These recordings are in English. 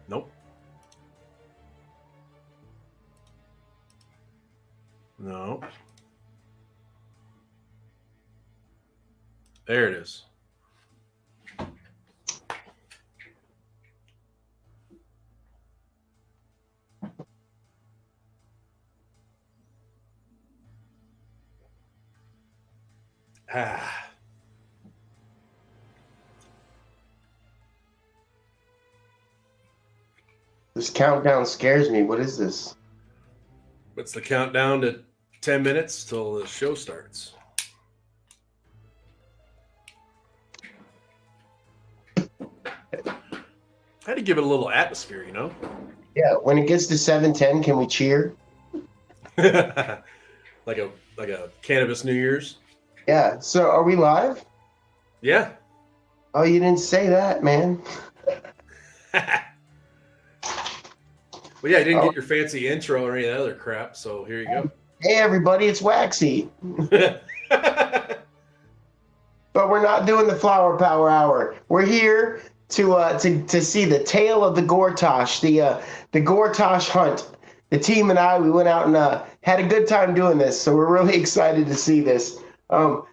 Nope. No. There it is. Ah. This countdown scares me. What is this? It's the countdown to 10 minutes till the show starts. I had to give it a little atmosphere, you know? Yeah, when it gets to 7:10, can we cheer? like a cannabis New Year's. Yeah. So are we live? Yeah. Oh, you didn't say that, man. Well, yeah, I didn't get your fancy intro or any of that other crap, so here you go. Hey, everybody, it's Waxy. But we're not doing the Flower Power Hour. We're here to see the tale of the Gortach, the Gortach hunt. The team and I, we went out and had a good time doing this, so we're really excited to see this.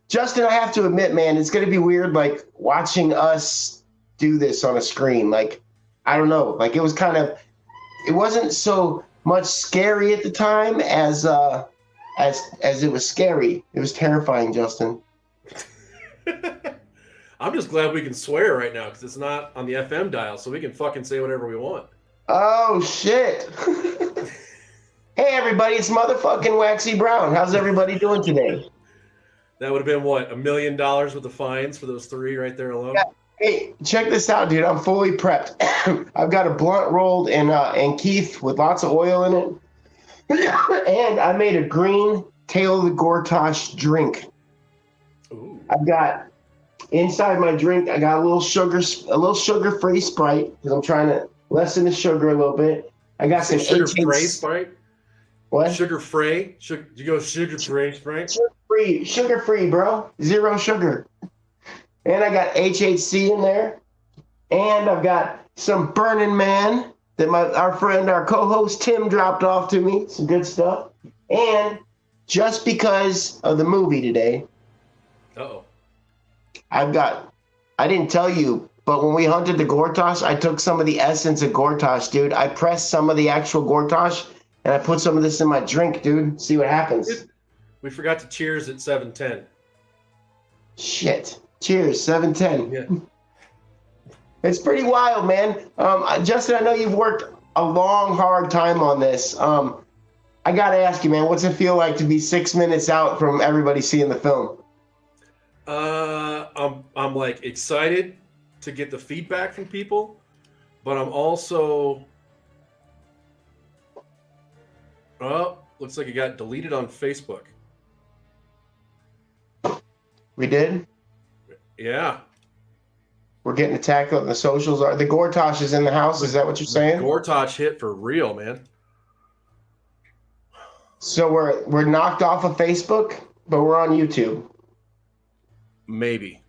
Justin, I have to admit, man, it's going to be weird, like, watching us do this on a screen. Like, I don't know. Like, it wasn't so much scary at the time as it was scary. It was terrifying, Justin. I'm just glad we can swear right now because it's not on the FM dial, so we can fucking say whatever we want. Oh, shit. Hey, everybody, it's motherfucking Waxy Brown. How's everybody doing today? That would have been, what, $1 million worth of fines for those three right there alone? Yeah. Hey, check this out, dude. I'm fully prepped. I've got a blunt rolled and Keith with lots of oil in it. And I made a green tail of the Gortach drink. Ooh. I've got inside my drink, I got a little sugar-free Sprite because I'm trying to lessen the sugar a little bit. I got some sugar-free Sprite. What? Sugar-free? You go sugar-free Sprite? Sugar-free, bro. Zero sugar. And I got HHC in there. And I've got some Burning Man that our co-host Tim dropped off to me. Some good stuff. And just because of the movie today, uh-oh, I didn't tell you, but when we hunted the Gortach, I took some of the essence of Gortach, dude. I pressed some of the actual Gortach, and I put some of this in my drink, dude. See what happens. We forgot to cheers at 7:10. Shit. Cheers, 7:10. Yeah. It's pretty wild, man. Justin, I know you've worked a long, hard time on this. I got to ask you, man, what's it feel like to be 6 minutes out from everybody seeing the film? I'm like excited to get the feedback from people, but I'm also, looks like it got deleted on Facebook. We did? Yeah. We're getting attacked on the socials. The Gortach is in the house. Is that what you're saying? Gortach hit for real, man. So we're knocked off of Facebook, but we're on YouTube. Maybe.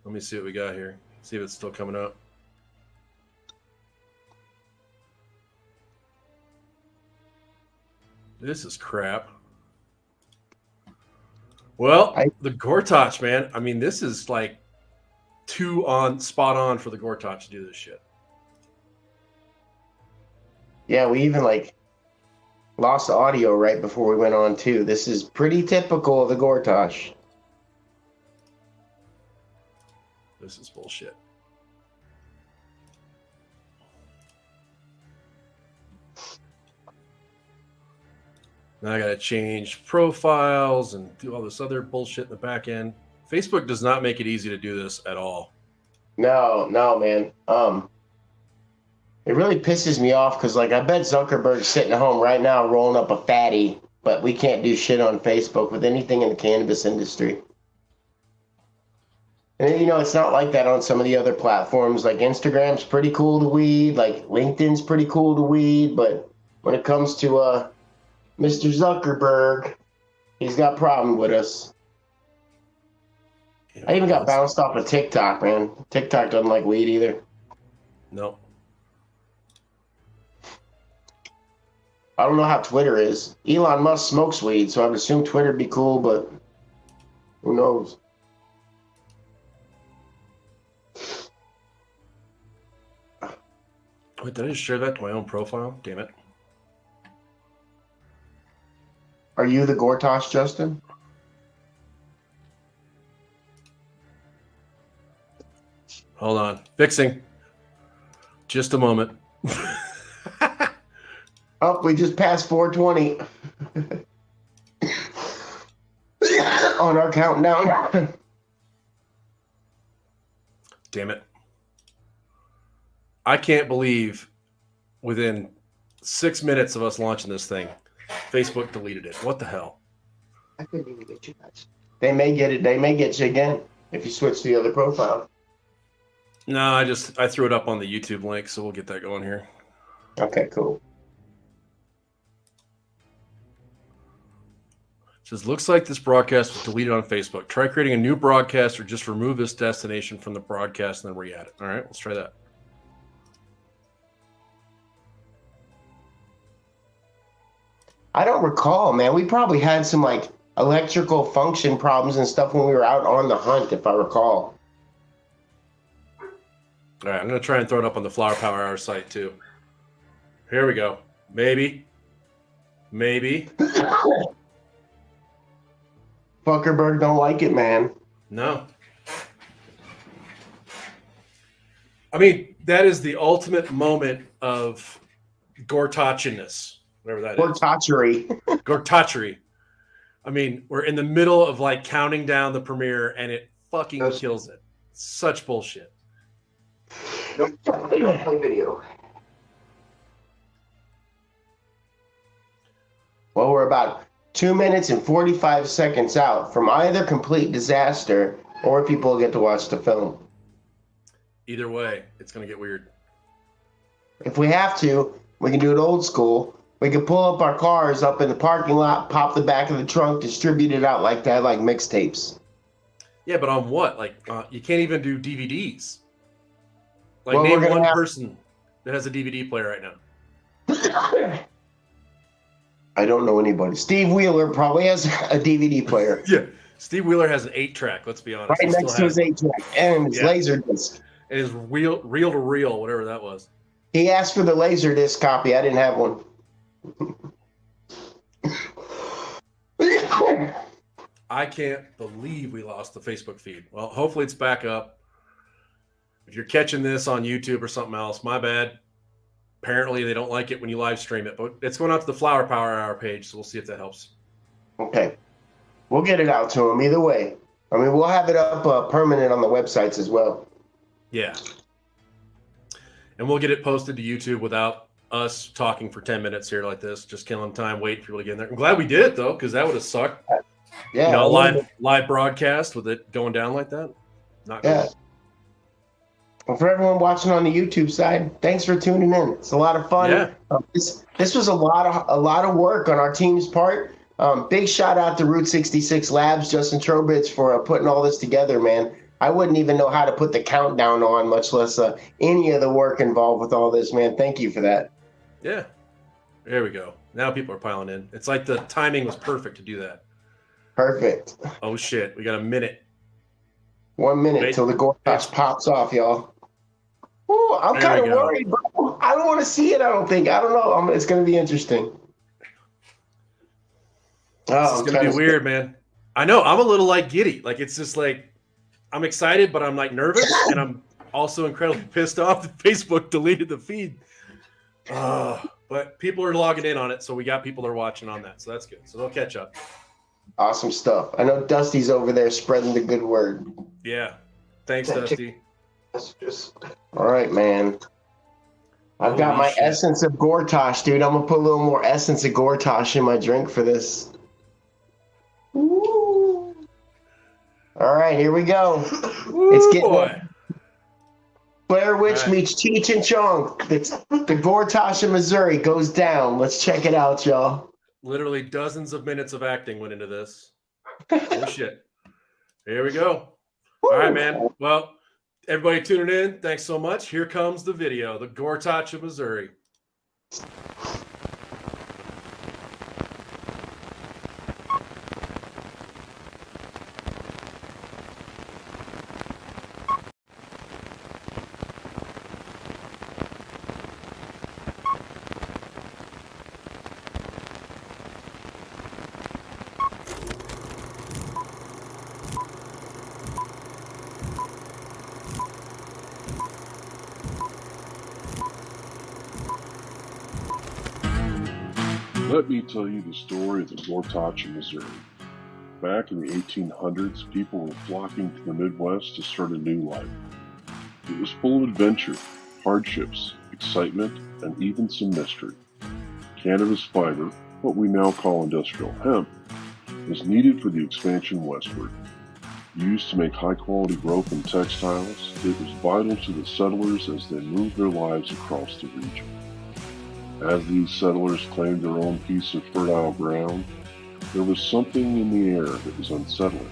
Let me see what we got here. See if it's still coming up. This is crap. Well, the Gortach, man. I mean, this is like spot on for the Gortach to do this shit. Yeah, we even lost the audio right before we went on too. This is pretty typical of the Gortach. This is bullshit. Now I got to change profiles and do all this other bullshit in the back end. Facebook does not make it easy to do this at all. No, man. It really pisses me off because, I bet Zuckerberg's sitting at home right now rolling up a fatty, but we can't do shit on Facebook with anything in the cannabis industry. And, it's not like that on some of the other platforms. Like, Instagram's pretty cool to weed. Like, LinkedIn's pretty cool to weed. But when it comes to Mr. Zuckerberg, he's got a problem with us. I even got bounced off of TikTok, man. TikTok doesn't like weed either. No. I don't know how Twitter is. Elon Musk smokes weed, so I'd assume Twitter would be cool, but who knows? Wait, did I just share that to my own profile? Damn it. Are you the Gortach, Justin? Hold on. Fixing. Just a moment. Oh, we just passed 420 on our countdown. Damn it. I can't believe within 6 minutes of us launching this thing, Facebook deleted it. What the hell? I couldn't even get you guys. They may get it. They may get you again if you switch to the other profile. No, I threw it up on the YouTube link, so we'll get that going here. Okay, cool. It says, looks like this broadcast was deleted on Facebook. Try creating a new broadcast or just remove this destination from the broadcast and then re-add it. All right, let's try that. I don't recall, man. We probably had some like electrical function problems and stuff when we were out on the hunt, if I recall. All right, I'm going to try and throw it up on the Flower Power Hour site too. Here we go. Maybe. Fuckerberg don't like it, man. No. I mean, that is the ultimate moment of Gortachiness, whatever that is. Gortachery. Gortachery. I mean, we're in the middle of like counting down the premiere and it fucking kills it. Such bullshit. Don't play video. Well, we're about 2 minutes and 45 seconds out from either complete disaster or people get to watch the film. Either way, it's going to get weird. If we have to, we can do it old school. We can pull up our cars up in the parking lot, pop the back of the trunk, distribute it out like that, like mixtapes. Yeah, but on what? Like, you can't even do DVDs. Like, well, name one person that has a DVD player right now. I don't know anybody. Steve Wheeler probably has a DVD player. Yeah, Steve Wheeler has an 8-track, let's be honest. Right next to his 8-track and his laser disc. And his reel-to-reel, whatever that was. He asked for the laser disc copy. I didn't have one. I can't believe we lost the Facebook feed. Well, hopefully it's back up. If you're catching this on YouTube or something else, my bad. Apparently they don't like it when you live stream it, but it's going out to the Flower Power Hour page, so we'll see if that helps. Okay. We'll get it out to him either way. I mean, we'll have it up permanent on the websites as well. Yeah. And we'll get it posted to YouTube without us talking for 10 minutes here like this, just killing time, waiting for people to get in there. I'm glad we did it, though, because that would have sucked. Yeah. You know, live broadcast with it going down like that. Not good. Yeah. Well, for everyone watching on the YouTube side, thanks for tuning in. It's a lot of fun. Yeah. This was a lot of work on our team's part. Big shout out to Route 66 Labs, Justin Trowbridge, for putting all this together, man. I wouldn't even know how to put the countdown on, much less any of the work involved with all this, man. Thank you for that. Yeah. There we go. Now people are piling in. It's like the timing was perfect to do that. Perfect. Oh, shit. We got a minute. 1 minute till the Gortach pops off, y'all. Ooh, I'm kind of worried, bro. I don't want to see it, I don't think. I don't know. It's going to be interesting. It's going to be weird, man. I know. I'm a little like giddy. Like, it's just like, I'm excited, but I'm like nervous. And I'm also incredibly pissed off that Facebook deleted the feed. But people are logging in on it. So we got people that are watching on that. So that's good. So they'll catch up. Awesome stuff. I know Dusty's over there spreading the good word. Yeah. Thanks, Dusty. All right, man. I've got my essence of Gortach, dude. I'm going to put a little more essence of Gortach in my drink for this. Ooh. All right, here we go. It's getting Blair Witch meets Cheech and Chong. The Gortach in Missouri goes down. Let's check it out, y'all. Literally dozens of minutes of acting went into this. Oh, shit. Here we go. All right, man. Well, everybody tuning in, thanks so much. Here comes the video, the Gortach of Missouri. Let me tell you the story of the Gortach of Missouri. Back in the 1800s, people were flocking to the Midwest to start a new life. It was full of adventure, hardships, excitement, and even some mystery. Cannabis fiber, what we now call industrial hemp, was needed for the expansion westward. Used to make high-quality rope and textiles, it was vital to the settlers as they moved their lives across the region. As these settlers claimed their own piece of fertile ground, there was something in the air that was unsettling.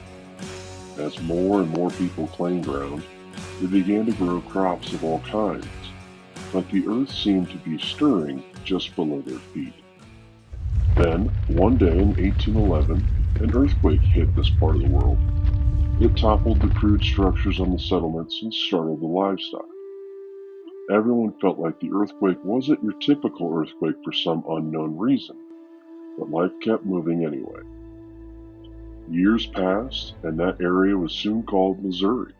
As more and more people claimed ground, they began to grow crops of all kinds, but the earth seemed to be stirring just below their feet. Then, one day in 1811, an earthquake hit this part of the world. It toppled the crude structures on the settlements and startled the livestock. Everyone felt like the earthquake wasn't your typical earthquake for some unknown reason, but life kept moving anyway. Years passed, and that area was soon called Missouri.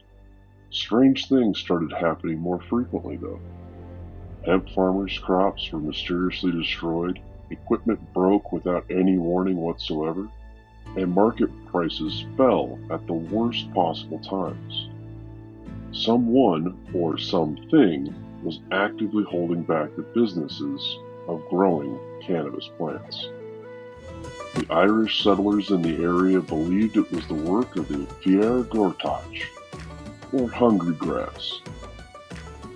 Strange things started happening more frequently, though. Hemp farmers' crops were mysteriously destroyed, equipment broke without any warning whatsoever, and market prices fell at the worst possible times. Someone or something was actively holding back the businesses of growing cannabis plants. The Irish settlers in the area believed it was the work of the Fier Gortach, or hungry grass.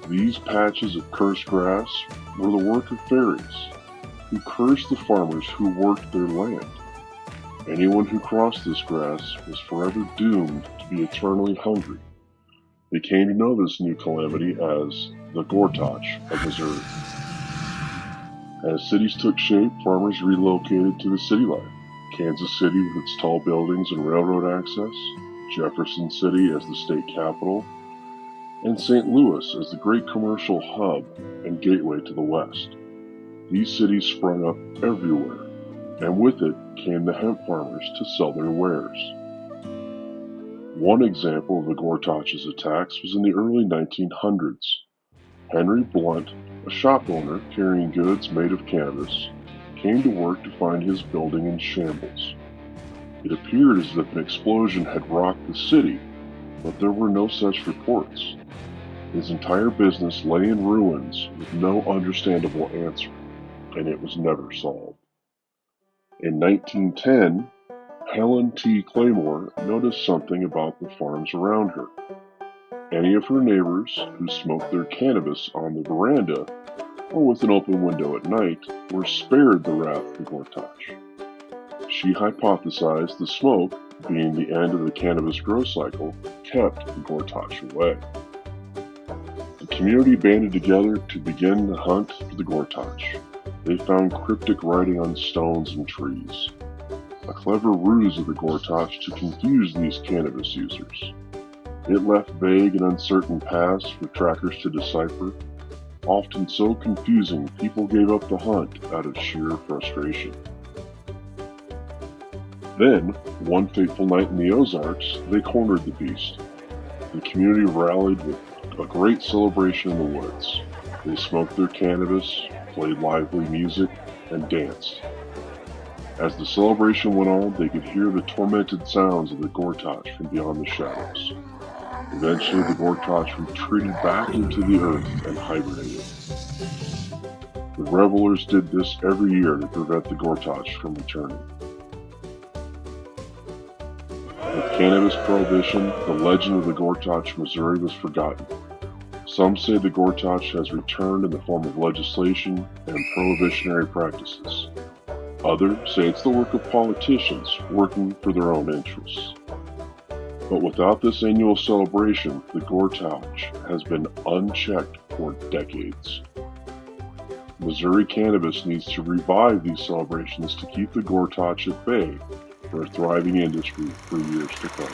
These patches of cursed grass were the work of fairies, who cursed the farmers who worked their land. Anyone who crossed this grass was forever doomed to be eternally hungry. They came to know this new calamity as the Gortach of Missouri. As cities took shape, farmers relocated to the city life. Kansas City with its tall buildings and railroad access, Jefferson City as the state capital, and St. Louis as the great commercial hub and gateway to the West. These cities sprung up everywhere, and with it came the hemp farmers to sell their wares. One example of the Gortach's attacks was in the early 1900s. Henry Blunt, a shop owner carrying goods made of cannabis, came to work to find his building in shambles. It appeared as if an explosion had rocked the city, but there were no such reports. His entire business lay in ruins with no understandable answer, and it was never solved. In 1910, Helen T. Claymore noticed something about the farms around her. Any of her neighbors who smoked their cannabis on the veranda or with an open window at night were spared the wrath of the Gortach. She hypothesized the smoke, being the end of the cannabis grow cycle, kept the Gortach away. The community banded together to begin the hunt for the Gortach. They found cryptic writing on stones and trees, a clever ruse of the Gortach to confuse these cannabis users. It left vague and uncertain paths for trackers to decipher, often so confusing people gave up the hunt out of sheer frustration. Then, one fateful night in the Ozarks, they cornered the beast. The community rallied with a great celebration in the woods. They smoked their cannabis, played lively music, and danced. As the celebration went on, they could hear the tormented sounds of the Gortach from beyond the shadows. Eventually, the Gortach retreated back into the earth and hibernated. The revelers did this every year to prevent the Gortach from returning. With cannabis prohibition, the legend of the Gortach, Missouri was forgotten. Some say the Gortach has returned in the form of legislation and prohibitionary practices. Others say it's the work of politicians working for their own interests. But without this annual celebration, the Gortach has been unchecked for decades. Missouri cannabis needs to revive these celebrations to keep the Gortach at bay for a thriving industry for years to come.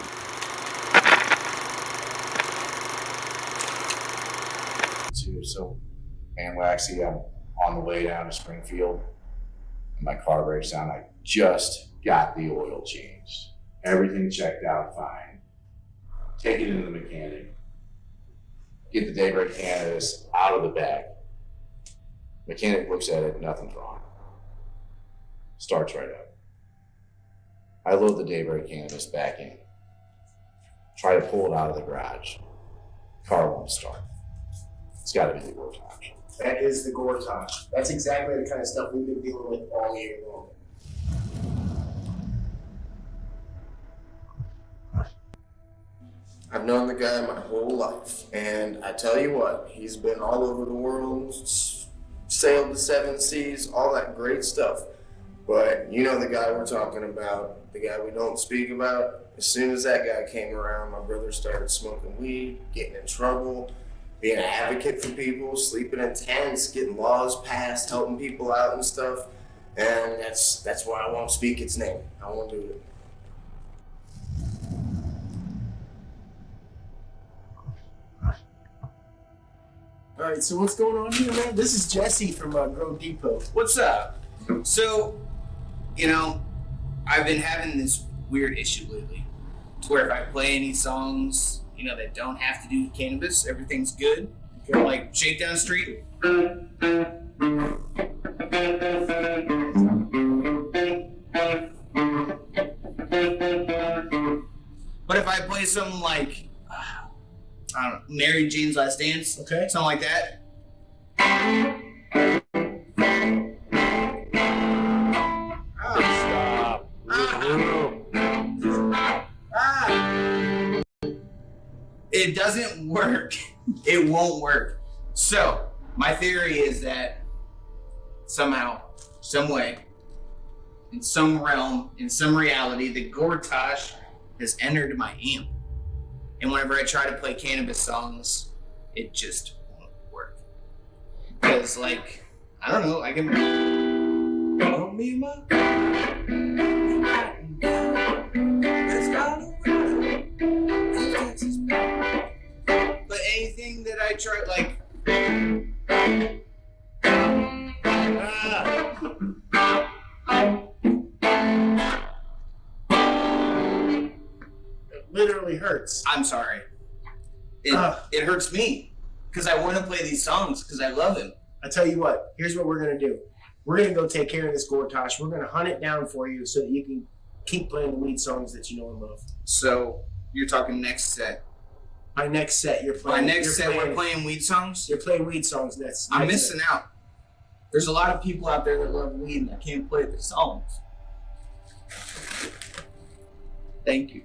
So, man, Waxy, I'm on the way down to Springfield, and my car breaks down. I just got the oil changed. Everything checked out fine. Take it into the mechanic. Get the Daybreak cannabis out of the bag. Mechanic looks at it, nothing's wrong. Starts right up. I load the Daybreak cannabis back in. Try to pull it out of the garage. Car won't start. It's got to be the Gortach. That is the Gortach. That's exactly the kind of stuff we've been dealing with all year long. I've known the guy my whole life, and I tell you what, he's been all over the world, sailed the 7 seas, all that great stuff. But you know the guy we're talking about, the guy we don't speak about. As soon as that guy came around, my brother started smoking weed, getting in trouble, being an advocate for people, sleeping in tents, getting laws passed, helping people out and stuff. And that's why I won't speak its name. I won't do it. All right, so what's going on here, man? This is Jesse from Grow Depot. What's up? So, you know, I've been having this weird issue lately to where if I play any songs, you know, that don't have to do with cannabis, everything's good. Okay. Like Shakedown Street. But if I play something like, I don't know, Mary Jane's Last Dance, Okay. something like that. Stop. It doesn't work. It won't work. So, my theory is that somehow, some way, in some realm, in some reality, the Gortach has entered my amp. And whenever I try to play cannabis songs, it just won't work. Because, like, I don't know, I can... Don't be my... But anything that I try, like... It literally hurts. I'm sorry. It hurts me. Because I want to play these songs, because I love them. I tell you what, here's what we're going to do. We're going to go take care of this Gortach. We're going to hunt it down for you so that you can keep playing the weed songs that you know and love. So, you're talking next set. My next set, you're playing. My next set, we're playing weed songs? You're playing weed songs. That's I'm missing out. There's a lot of people out there that love weed and I can't play their songs. Thank you.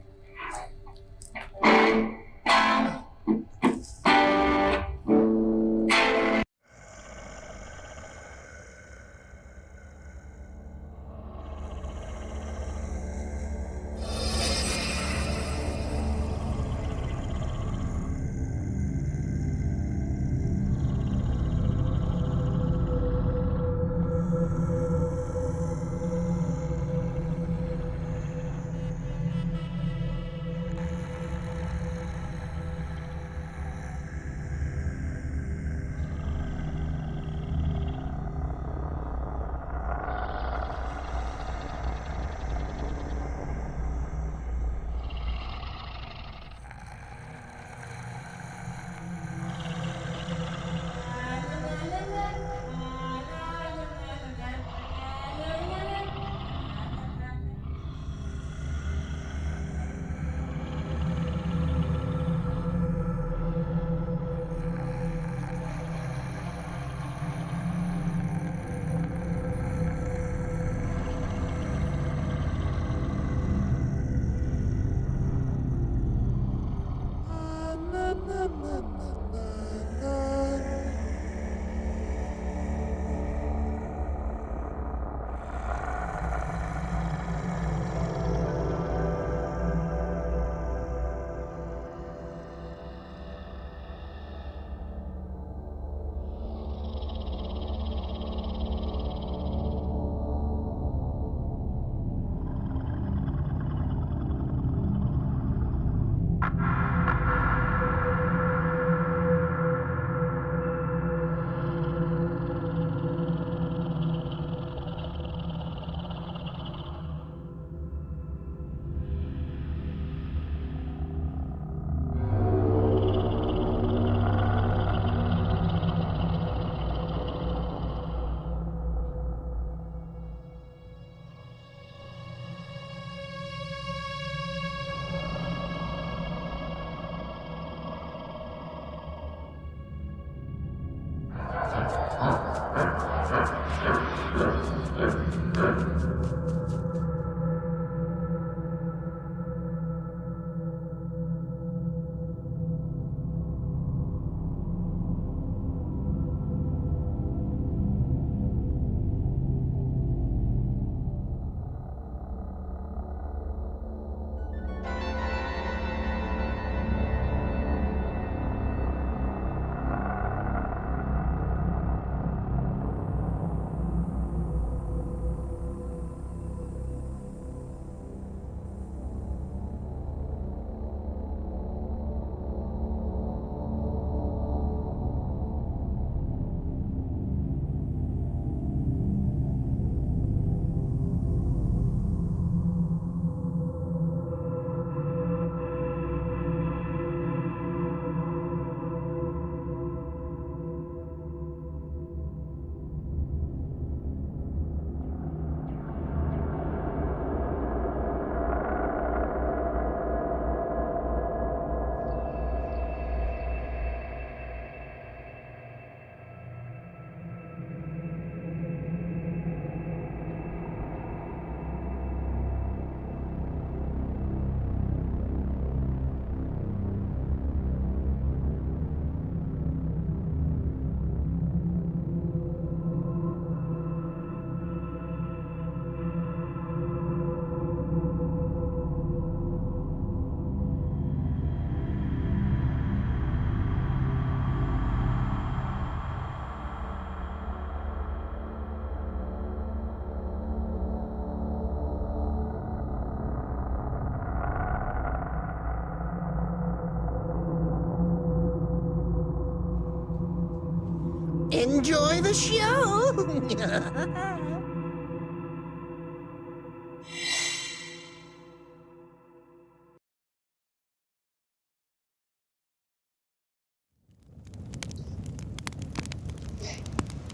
Enjoy the show.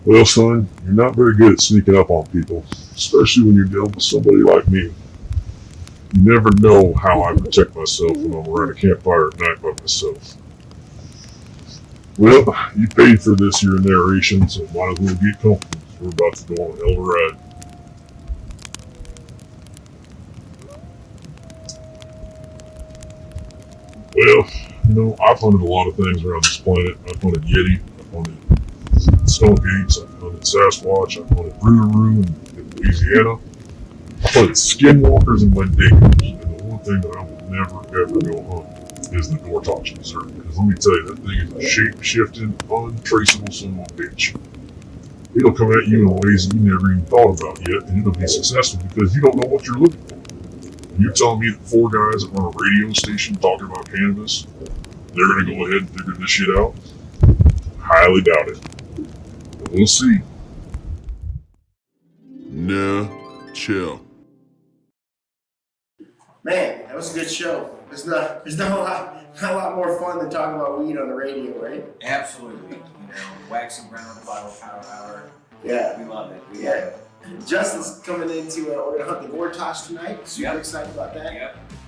Well, son, you're not very good at sneaking up on people, especially when you're dealing with somebody like me. You never know how I protect myself when I'm around a campfire at night by myself. Well, you paid for this here narration, so might as well get comfortable. We're about to go on a hell of a ride. Well, I've hunted a lot of things around this planet. I've hunted Yeti, I've hunted Stone Gates, I've hunted Sasquatch, I've hunted Rougarou in Louisiana. I've hunted Skinwalkers and Wendigos. And the one thing that I will never ever go hunt is the Gortach, Missouri. Because let me tell you, that thing is a shape-shifting, untraceable son of a bitch. It'll come at you in ways that you never even thought about yet, and it'll be successful because you don't know what you're looking for. You're telling me that 4 guys that run a radio station talking about cannabis, they're going to go ahead and figure this shit out? Highly doubt it. But we'll see. Nah, chill. Man, that was a good show. There's not a lot more fun than talking about weed on the radio, right? Absolutely. Waxing ground, flower power hour. Yeah. We love it. We love Yeah. it. Justin's coming into, we're gonna hunt the Gortach tonight. Super excited about that.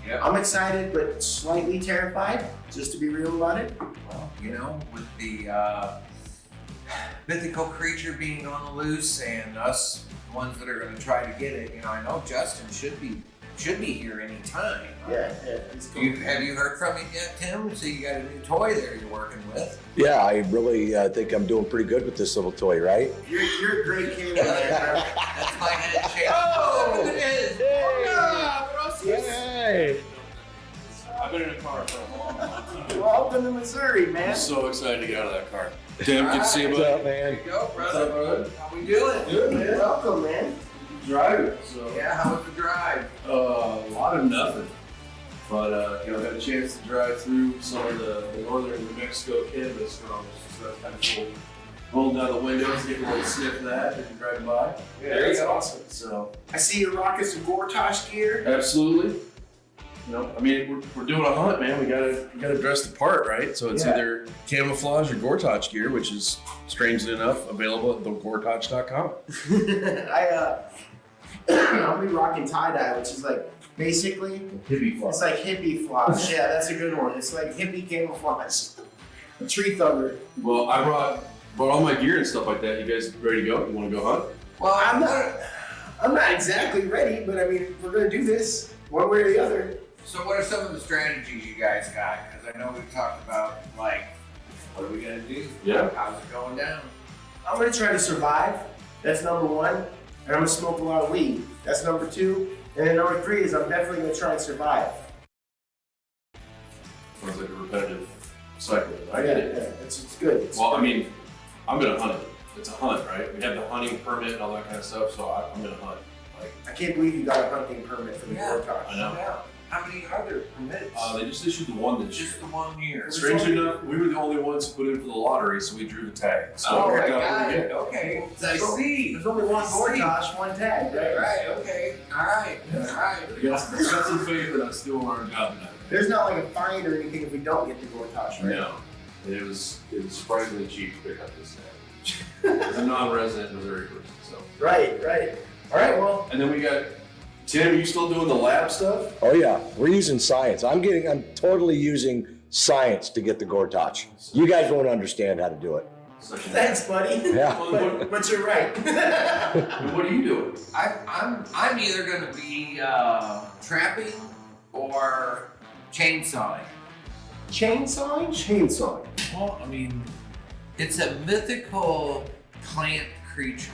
Yep. I'm excited, but slightly terrified, just to be real about it. Well, with the mythical creature being on the loose and us, the ones that are going to try to get it, I know Justin should be here any time. Yeah. It's cool. Have you heard from him yet, Tim? So you got a new toy there you're working with. Yeah, I really think I'm doing pretty good with this little toy, right? You're a great kid, man. That's my handshake. Oh, look at it. Hey! I've been in a car for a long time. Welcome to Missouri, man. I'm so excited to get out of that car. Tim, good to see you, What's buddy. up, man? There you go, brother. What's up, brother? How we doing? Good, man. Welcome, man. Driving, so. Yeah, how was the drive? A lot of nothing. But, got a chance to drive through some of the northern New Mexico cannabis grows. So that's kind of cool. Rolling down the windows, getting a little sniff of that as you're driving by. Yeah, that's awesome. So, I see you rocking some Gortach gear. absolutely. We're doing a hunt, man. We gotta dress the part, right? So it's either camouflage or Gortach gear, which is strangely enough available at thegortach.com. I'll be rocking tie-dye, which is like basically Hippie fly. it's like hippie flash. Yeah, that's a good one. It's like hippie camouflage. A tree thugger. Well, I brought all my gear and stuff like that. You guys ready to go? You want to go hunt? Well, I'm not exactly ready, but I mean, we're gonna do this one way or the other. So what are some of the strategies you guys got? Because I know we've talked about, what are we going to do? Yeah. How's it going down? I'm gonna try to survive. That's number 1. And I'm gonna smoke a lot of weed. That's number 2. And then number 3 is I'm definitely gonna try and survive. Sounds like a repetitive cycle. I get it. Yeah, it's good. It's Well, I'm gonna hunt it. It's a hunt, right? We have the hunting permit and all that kind of stuff, so I'm gonna hunt. I can't believe you got a hunting permit for the Gortach. I know. Yeah. How many other permits? They just issued the one this year. Just the 1 year. Strangely enough, we were the only ones who put in for the lottery, so we drew the tag. So Oh, it worked I out got pretty it. good. Okay. I see. There's only one Gortach, one tag, right? Right, okay. All right. I got some faith that I'm still on our job tonight. There's not like a fine or anything if we don't get the Gortach, right? No. It was surprisingly cheap to pick up this tag. As a non-resident Missouri person, so. Right. All right, well. And then we got Tim. Are you still doing the lab stuff? Oh yeah, we're using science. I'm totally using science to get the Gortach. You guys won't understand how to do it. Thanks, buddy. Yeah. But you're right. What are you doing? I'm either going to be trapping or chainsawing. Chainsawing? Chainsawing. Well, it's a mythical plant creature,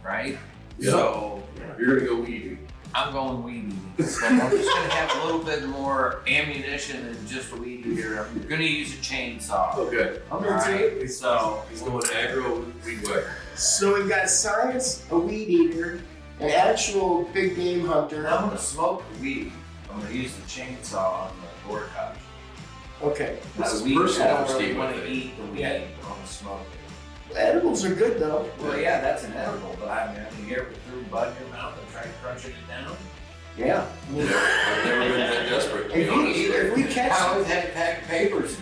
right? Yeah. So You're gonna go weed. I'm going weed eating. But I'm just going to have a little bit more ammunition than just a weed eater. I'm going to use a chainsaw. Okay. I'm All into it. right, so He's going aggro weed whacker. So we've got science, a weed eater, an actual big game hunter. I'm going to smoke the weed. I'm going to use the chainsaw on the Gortach. Okay. This is The weed, personal I don't for really Steve, want I to think. eat the weed, Yeah. but I'm going to smoke it. Edibles are good though. Well, yeah, that's an edible, but I mean, you ever threw bud in your mouth and tried crunching it down? Yeah. I've never been that desperate. to be honest. If we catch I always had to pack papers.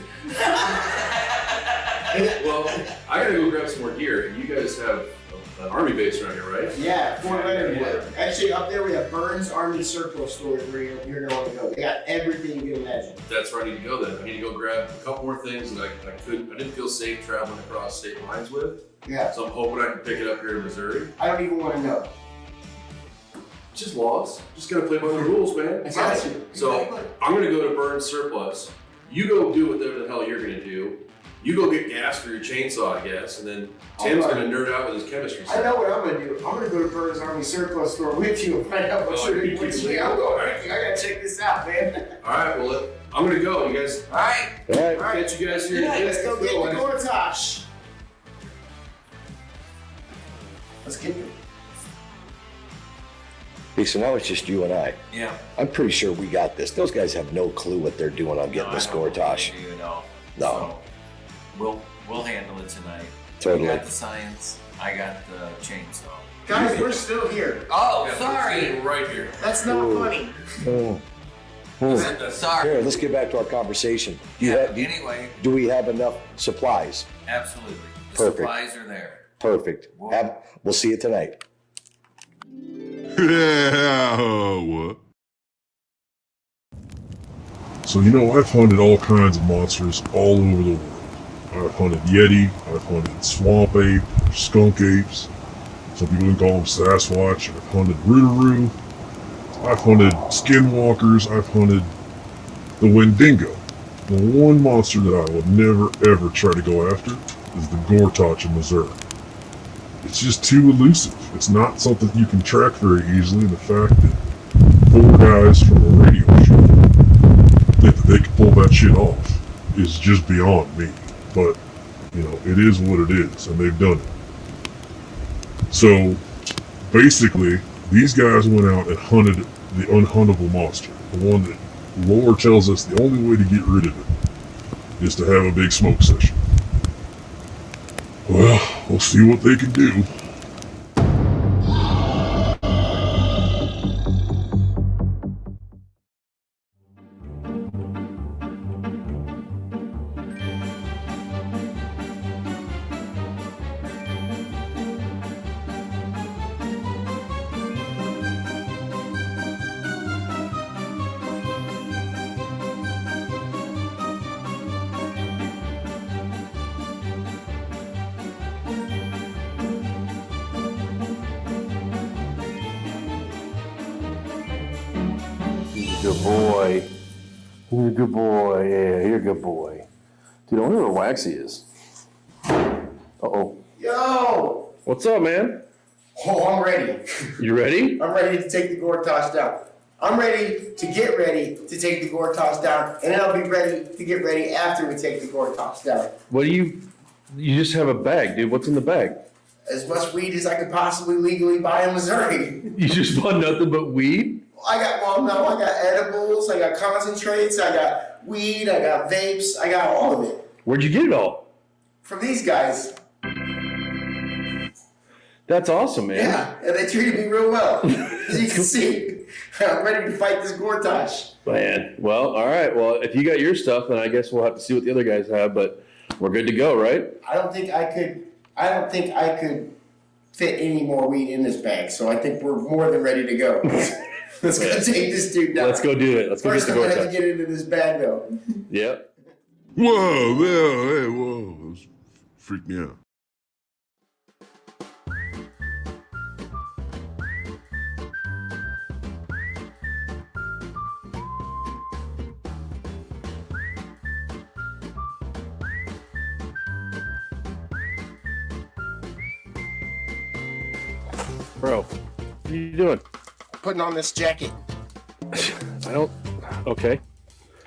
Well, I gotta go grab some more gear. You guys have an army base around here, right? Yeah, Fort Leonard Wood. Actually, up there we have Burns Army Surplus Stores where you're gonna want to go. They got everything you can imagine. That's where I need to go then. I need to go grab a couple more things that I didn't feel safe traveling across state lines with. Yeah. So I'm hoping I can pick it up here in Missouri. I don't even want to know. Just laws. Just gotta play by the rules, man. I got you. So I'm gonna go to Burns Surplus. You go do whatever the hell you're gonna do. You go get gas for your chainsaw, I guess, and then Tim's gonna nerd out with his chemistry I stuff. know what I'm gonna do. I'm gonna go to Burns Army Surplus Store with you and find out what's Oh, you what's keep I'm going. I gotta check this out, man. All right, well, I'm gonna go. You guys, All right. All right. catch you guys here. Yeah, let's go get the Gortach. Let's get it. Hey, so now it's just you and I. Yeah. I'm pretty sure we got this. Those guys have no clue what they're doing on getting this Gortach. No. No. So we'll handle it tonight. Totally. You got the science. I got the chainsaw. Guys, we're still here. Oh, Yeah, sorry. sitting right here. That's not funny. Oh. Sorry. Here, let's get back to our conversation. Anyway, Do we have enough supplies? absolutely. The Perfect. supplies are there. Perfect. We'll see you tonight. Yeah, what? So, you know, I've hunted all kinds of monsters all over the world. I've hunted Yeti, I've hunted swamp ape, skunk apes, some people can call them Sasquatch, I've hunted Rootaroo, I've hunted skinwalkers, I've hunted the Wendigo. The one monster that I would never ever try to go after is the Gortach in Missouri. It's just too elusive. It's not something you can track very easily, and the fact that 4 guys from a radio show think that they can pull that shit off is just beyond me. But, you know, it is what it is, and they've done it. So, basically, these guys went out and hunted the unhuntable monster. The one that lore tells us the only way to get rid of it is to have a big smoke session. Well, we'll see what they can do. Good boy. You're a good boy. Yeah, you're a good boy. Dude, I wonder where Waxy is. Uh-oh. Yo! What's up, man? Oh, I'm ready. You ready? I'm ready to take the Gortach down. I'm ready to get ready to take the Gortach down, and then I'll be ready to get ready after we take the Gortach down. What do you just have a bag, dude. What's in the bag? As much weed as I could possibly legally buy in Missouri. You just bought nothing but weed? I got edibles, I got concentrates, I got weed, I got vapes, I got all of it. Where'd you get it all? From these guys. That's awesome, man. Yeah, and they treated me real well. As you can see, I'm ready to fight this Gortach. Man, well, all right. Well, if you got your stuff, then I guess we'll have to see what the other guys have, but we're good to go, right? I don't think I could fit any more weed in this bag, so I think we're more than ready to go. Let's go take this dude down. Let's go do it. Let's go First, get I'm the gonna have to Gortach. get into this bag though. Yep. Whoa, hey, whoa. That freaked me out. Bro, what are you doing? Putting on this jacket. Okay.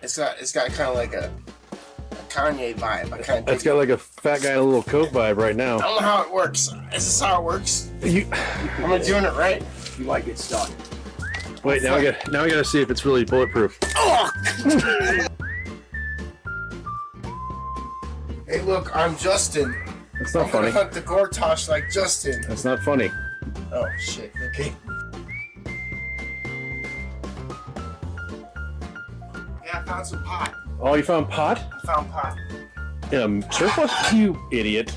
It's got kind of like a Kanye vibe. It's got like a fat guy in a little coke vibe right now. I don't know how it works. Is this how it works? Am I doing it right? You might get stuck. Wait, now we gotta see if it's really bulletproof. Oh! Hey, look, I'm Justin. That's not I'm gonna funny. hunt the Gortach like Justin. That's not funny. Oh shit. Okay. Yeah, I found some pot. Oh, you found pot? I found pot. Surplus? You idiot.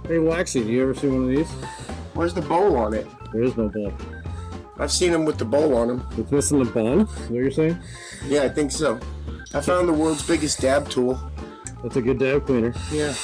Hey, Waxy, do you ever see one of these? Where's the bowl on it? There is no bowl. I've seen him with the bowl on him. It's missing the bone? Is that what you're saying? Yeah, I think so. I found the world's biggest dab tool. That's a good dab cleaner. Yeah.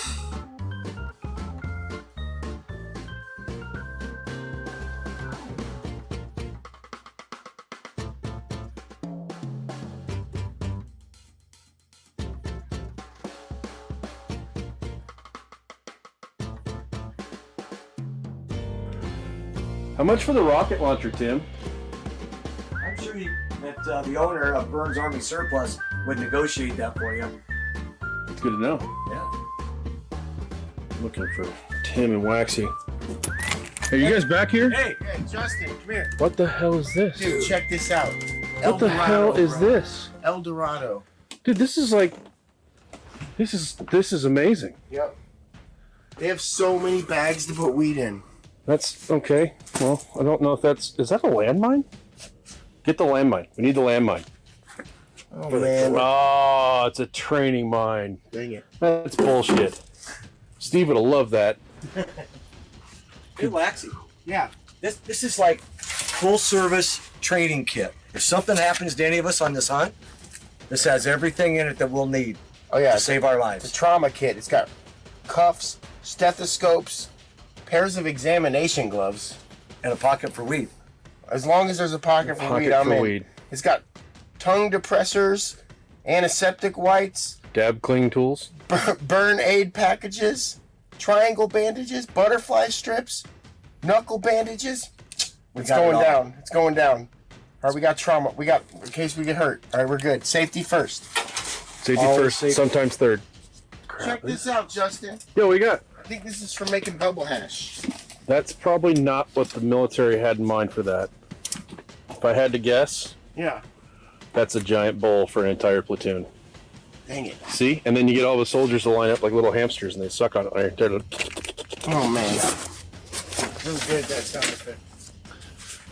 How much for the rocket launcher, Tim? I'm sure that the owner of Burns Army Surplus would negotiate that for you. It's good to know. Yeah. Looking for Tim and Waxy. Are you guys back here? Hey, Justin, come here. What the hell is this? Dude, check this out. What the hell is this? El Dorado. Dude, this is like... This is amazing. Yep. They have so many bags to put weed in. That's okay. Well, I don't know if that's... Is that a landmine? Get the landmine. We need the landmine. Oh, man. Oh, it's a training mine. Dang it. That's bullshit. Steve would have loved that. Hey, Waxy. Yeah. This is like full service training kit. If something happens to any of us on this hunt, this has everything in it that we'll need to save our It's a lives. trauma kit. It's got cuffs, stethoscopes, pairs of examination gloves. And a pocket for weed. As long as there's a pocket for weed, I'm in. It's got tongue depressors, antiseptic wipes, Dab cleaning tools. burn aid packages, triangle bandages, butterfly strips, knuckle bandages. It's got it going all. down. It's going down. All right, we got trauma. We got, in case we get hurt. All right, we're good. Safety first. Safety Always first, safety. sometimes third. Check this out, Justin. Yo, what you got? I think this is for making bubble hash. That's probably not what the military had in mind for that. If I had to guess, Yeah. that's a giant bowl for an entire platoon. Dang it. See? And then you get all the soldiers to line up like little hamsters and they suck on it. They're like, Oh, man. Really good, that sound effect.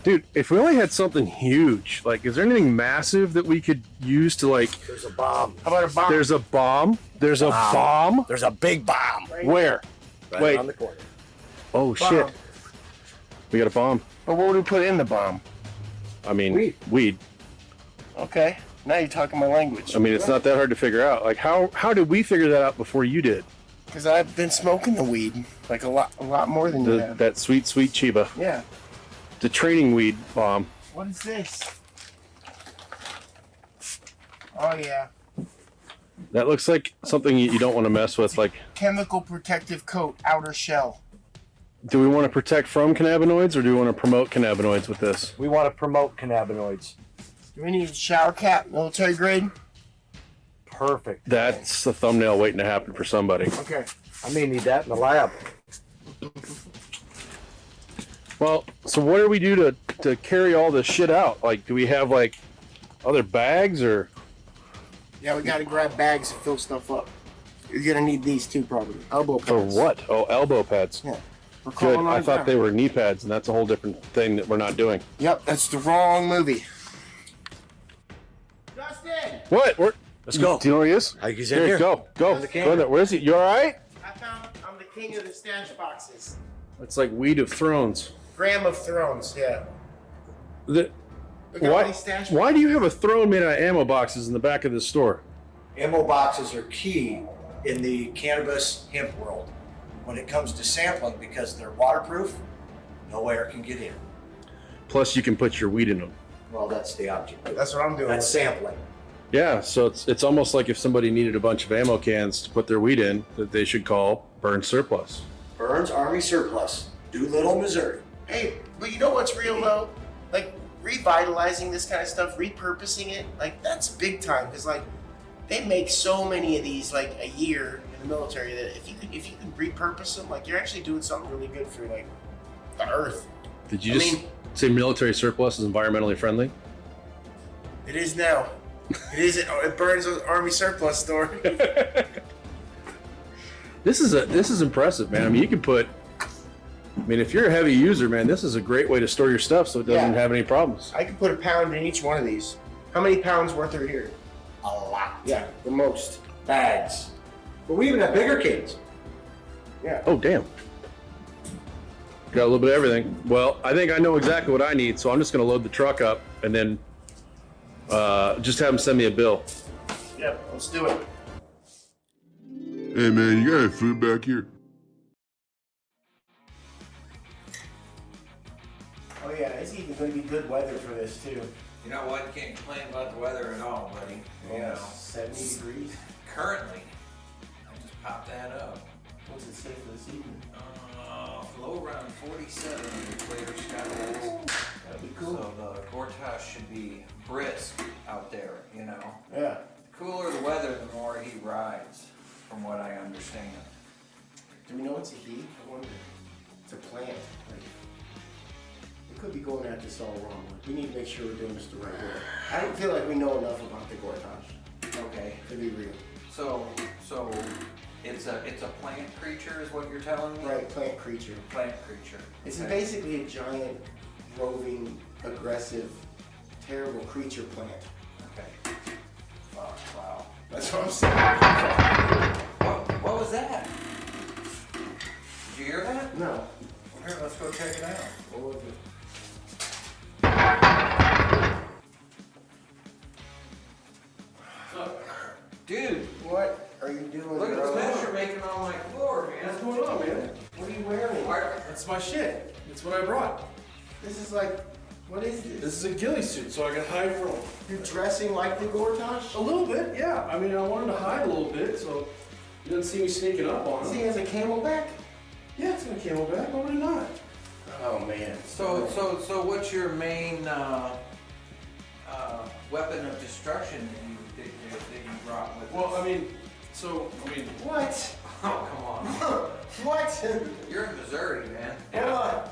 dude, if we only had something huge, like, is there anything massive that we could use to, like... There's a bomb. How about a bomb? There's a bomb? There's a bomb? There's a big bomb. Where? Right Wait. on the corner. Oh, shit. We got a bomb. But what would we put in the bomb? I mean, weed. Okay. Now you're talking my language. I mean, it's not that hard to figure out. Like, how did we figure that out before you did? Because I've been smoking the weed like a lot more than you have. That sweet, sweet Chiba. Yeah. The training weed bomb. What is this? Oh yeah. That looks like something you don't want to mess with. Like, Chemical protective coat, outer shell. do we want to protect from cannabinoids or do we want to promote cannabinoids with this? We want to promote cannabinoids. Do we need a shower cap, military grade? Perfect. That's the thumbnail waiting to happen for somebody. Okay. I may need that in the lab. Well, so what do we do to carry all this shit out? Like, do we have like other bags or? Yeah, we gotta grab bags to fill stuff up. You're gonna need these too, probably. Elbow pads. For what? Oh, elbow pads. Yeah. We're Good. calling I on thought down. they were knee pads, and that's a whole different thing that we're not doing. Yep, that's the wrong movie. Justin! What? Let's go. Do you know where he is? He's in here. Go. On the Go camera. there. Where is he? You all right? I'm the king of the stash boxes. It's like Weed of Thrones. Graham of Thrones, yeah. The, Look at all these stash why do you have a throne made out of ammo boxes in the back of the store? Ammo boxes are key in the cannabis hemp world when it comes to sampling because they're waterproof, no air can get in. Plus, you can put your weed in them. Well, that's the object. That's what I'm doing. That's sampling. Yeah, so it's almost like if somebody needed a bunch of ammo cans to put their weed in, that they should call Burn Surplus. Burns Army Surplus, Doolittle, Missouri. Hey, but you know what's real though? Like revitalizing this kind of stuff, repurposing it, like that's big time. Because like they make so many of these like a year in the military that if you can repurpose them, like you're actually doing something really good for like the earth. Did you say military surplus is environmentally friendly? It is now. It is at Burns Army Surplus Store. This is impressive, man. I mean, you can put. I mean, if you're a heavy user, man, this is a great way to store your stuff so it doesn't have any problems. I could put a pound in each one of these. How many pounds worth are here? A lot. Yeah, the most. Bags. But we even have bigger cans. Yeah. Oh, damn. Got a little bit of everything. Well, I think I know exactly what I need, so I'm just going to load the truck up and then just have them send me a bill. Yep, let's do it. Hey man, you got any food back here? Oh yeah, it's even going to be good weather for this too. You know what? You can't complain about the weather at all, buddy. You know, 70 degrees. currently, I just popped that up. What's it say for this evening? Low around 47 under clear skies. That'd be cool. So the Gortach should be brisk out there, you know. Yeah. The cooler the weather, the more he rides, from what I understand. Do we know it's a he? I wonder. It's a plant. Like, we could be going at this all wrong. Like, we need to make sure we're doing this the right way. I don't feel like we know enough about the Gortach. Okay. To be real. So it's a plant creature is what you're telling me? Right, plant creature. Plant creature. It's Okay. basically a giant, roving, aggressive, terrible creature plant. Okay. Oh, wow. That's what I'm saying. What was that? Did you hear that? No. Here, let's go check it out. What was it? Dude, What are you doing? look at bro? the mess you're making on my floor, man. What's going on, man? What are you wearing? That's my shit. That's what I brought. This is like, what is this? This is a ghillie suit, so I can hide from him. You're dressing like the Gortach? A little bit, yeah. I mean, I wanted to hide a little bit, so you didn't see me sneaking up on He him. has a camelback? Yeah, it's got a camelback. Why would it not? Oh man. So what's your main weapon of destruction that you brought with Well, us? I mean, What? Oh, come on. What? You're in Missouri, man. Hold on.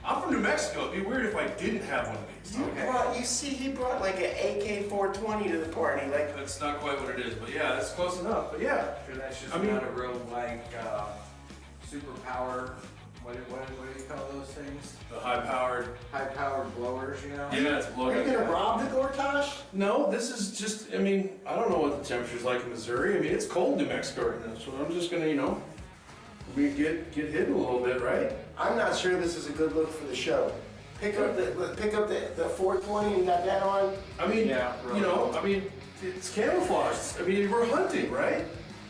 I'm from New Mexico. It'd be weird if I didn't have one of these. He brought like an AK-420 to the party. Like, That's not quite what it is, but yeah, that's close enough. But yeah, Sure, that's just I mean- not a real superpower. What do you call those things? the high-powered. High-powered blowers, you know? Yeah, it's are blowing. you gonna rob the Gortach? No, this is just. I mean, I don't know what the temperature's like in Missouri. I mean, it's cold in New Mexico right now, so I'm just gonna, we get hidden a little bit, right? I'm not sure this is a good look for the show. Pick up the 420 and got that on. I mean, Yeah, really. I mean, it's camouflaged. I mean, we're hunting, right?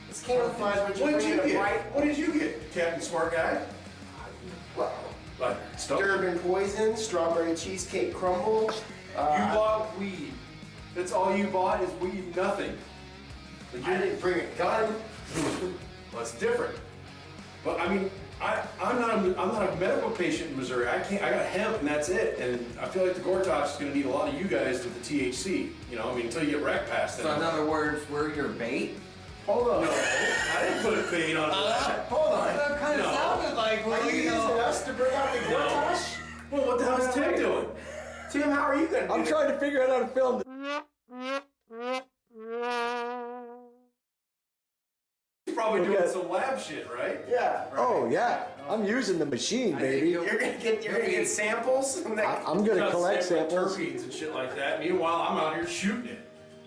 It's camouflage, but you're What did you bringing a get? bright What did you get, Captain Smart Guy? Like stuff. Durban poison, strawberry cheesecake crumble. You bought weed. That's all you bought is weed. Nothing. Like, I didn't bring a gun. well, that's different. But I mean, I'm not a medical patient in Missouri. I got hemp and that's it. And I feel like the Gortach is going to need a lot of you guys with the THC. I mean, until you get wrecked past that. So in other words, we're your bait? Hold on. No, I didn't put a bait on that. Hold on. That kind of No. sounded like Are you using us to bring out the Gortach? Well, what the hell is Tim doing? Tim, how are you gonna do I'm that? trying to figure out how to film this. He's probably doing Okay. some lab shit, right? Yeah. Oh yeah, I'm using the machine, baby. You're gonna get samples. And I'm gonna collect samples. Terpenes and shit like that. Meanwhile, I'm out here shooting it.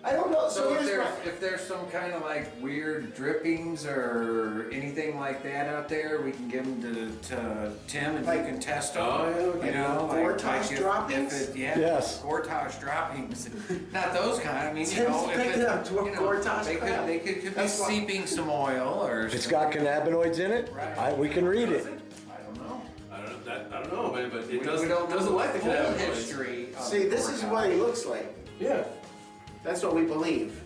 I don't know. So here's my- if there's some kind of like weird drippings or anything like that out there, we can give them to Tim and Like- you can test them. Oh, yeah, okay. You know, Gortach droppings? Yes. Gortach droppings. Not those kind. I mean, you Tim's know, if picking it, up Gortach they crap. could be That's why- seeping some oil or. If it's got cannabinoids in it, we can read it. I don't know. I don't know, man, but it We doesn't don't know like the full cannabinoids. history. Of See, this is Gortach. what he looks like. Yeah. That's what we believe.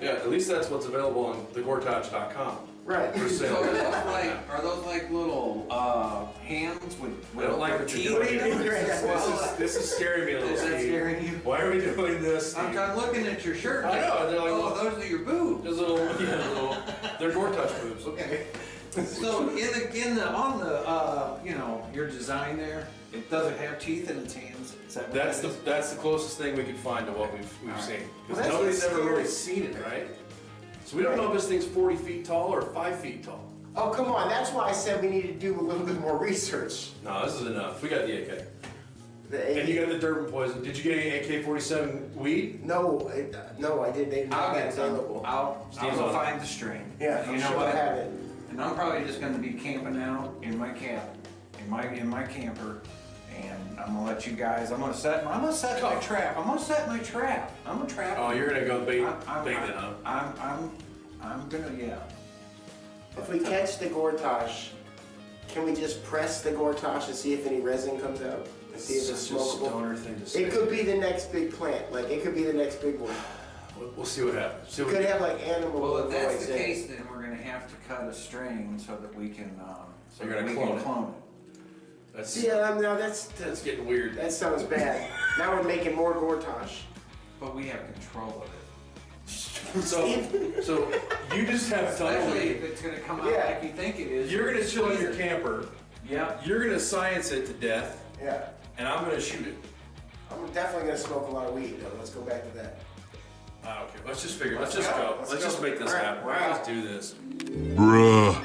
Yeah, at least that's what's available on thegortach.com. Right. For So sale. are those like little hands with I don't like what teeth? you're doing. What do you mean you're in- This is scaring me a little. Is that Steve. scaring you? Why are we doing this? I'm Steve? looking at your shirt. I know, they're like oh, little- those are your boobs. They're Gortach boobs. Okay. So on the you know, your design there, it doesn't have teeth in its hands. Is that what That's the closest thing we could find to what we've seen. Because Well, nobody's that's ever really scary. seen it, right? So we don't know if this thing's 40 feet tall or 5 feet tall. Oh, come on. That's why I said we need to do a little bit more research. No, this is enough. We got the AK. The And you got the Durban poison. Did you get any AK-47 weed? No, no, I didn't. They didn't I'll have get it some. available. I'll Steve's go on it. find the strain. Yeah, you I'm know sure what? I have it. And I'm probably just going to be camping out in my cabin, in my camper, and I'm gonna let you guys. I'm gonna set my trap. I'm gonna set my trap. I'm a trap. Oh, you're gonna go bait I'm it, huh? I'm gonna, yeah. If we catch the Gortach, can we just press the Gortach and see if any resin comes out? And see if it's Such a smokable? stoner thing to say. It could be the next big plant. Like, it could be the next big one. We'll see what happens. See It what could have like animal Well, if that's voice the in it. case, then we're gonna have to cut a string so that we can, so You're that gonna we can clone it. clone it. That's, Yeah, no, that's getting weird. that sounds bad. Now we're making more Gortach. But we have control of it. So you just have Especially tunnel if it's gonna come out Yeah. like you think it is. You're gonna chill in your camper. Yeah. You're gonna science it to death, Yeah. and I'm gonna shoot it. I'm definitely gonna smoke a lot of weed though. Let's go back to that. Okay, let's just figure. Let's Let's just go. go. Let's Let's go. just make this All right, happen. we're Let's out. do this. Bruh.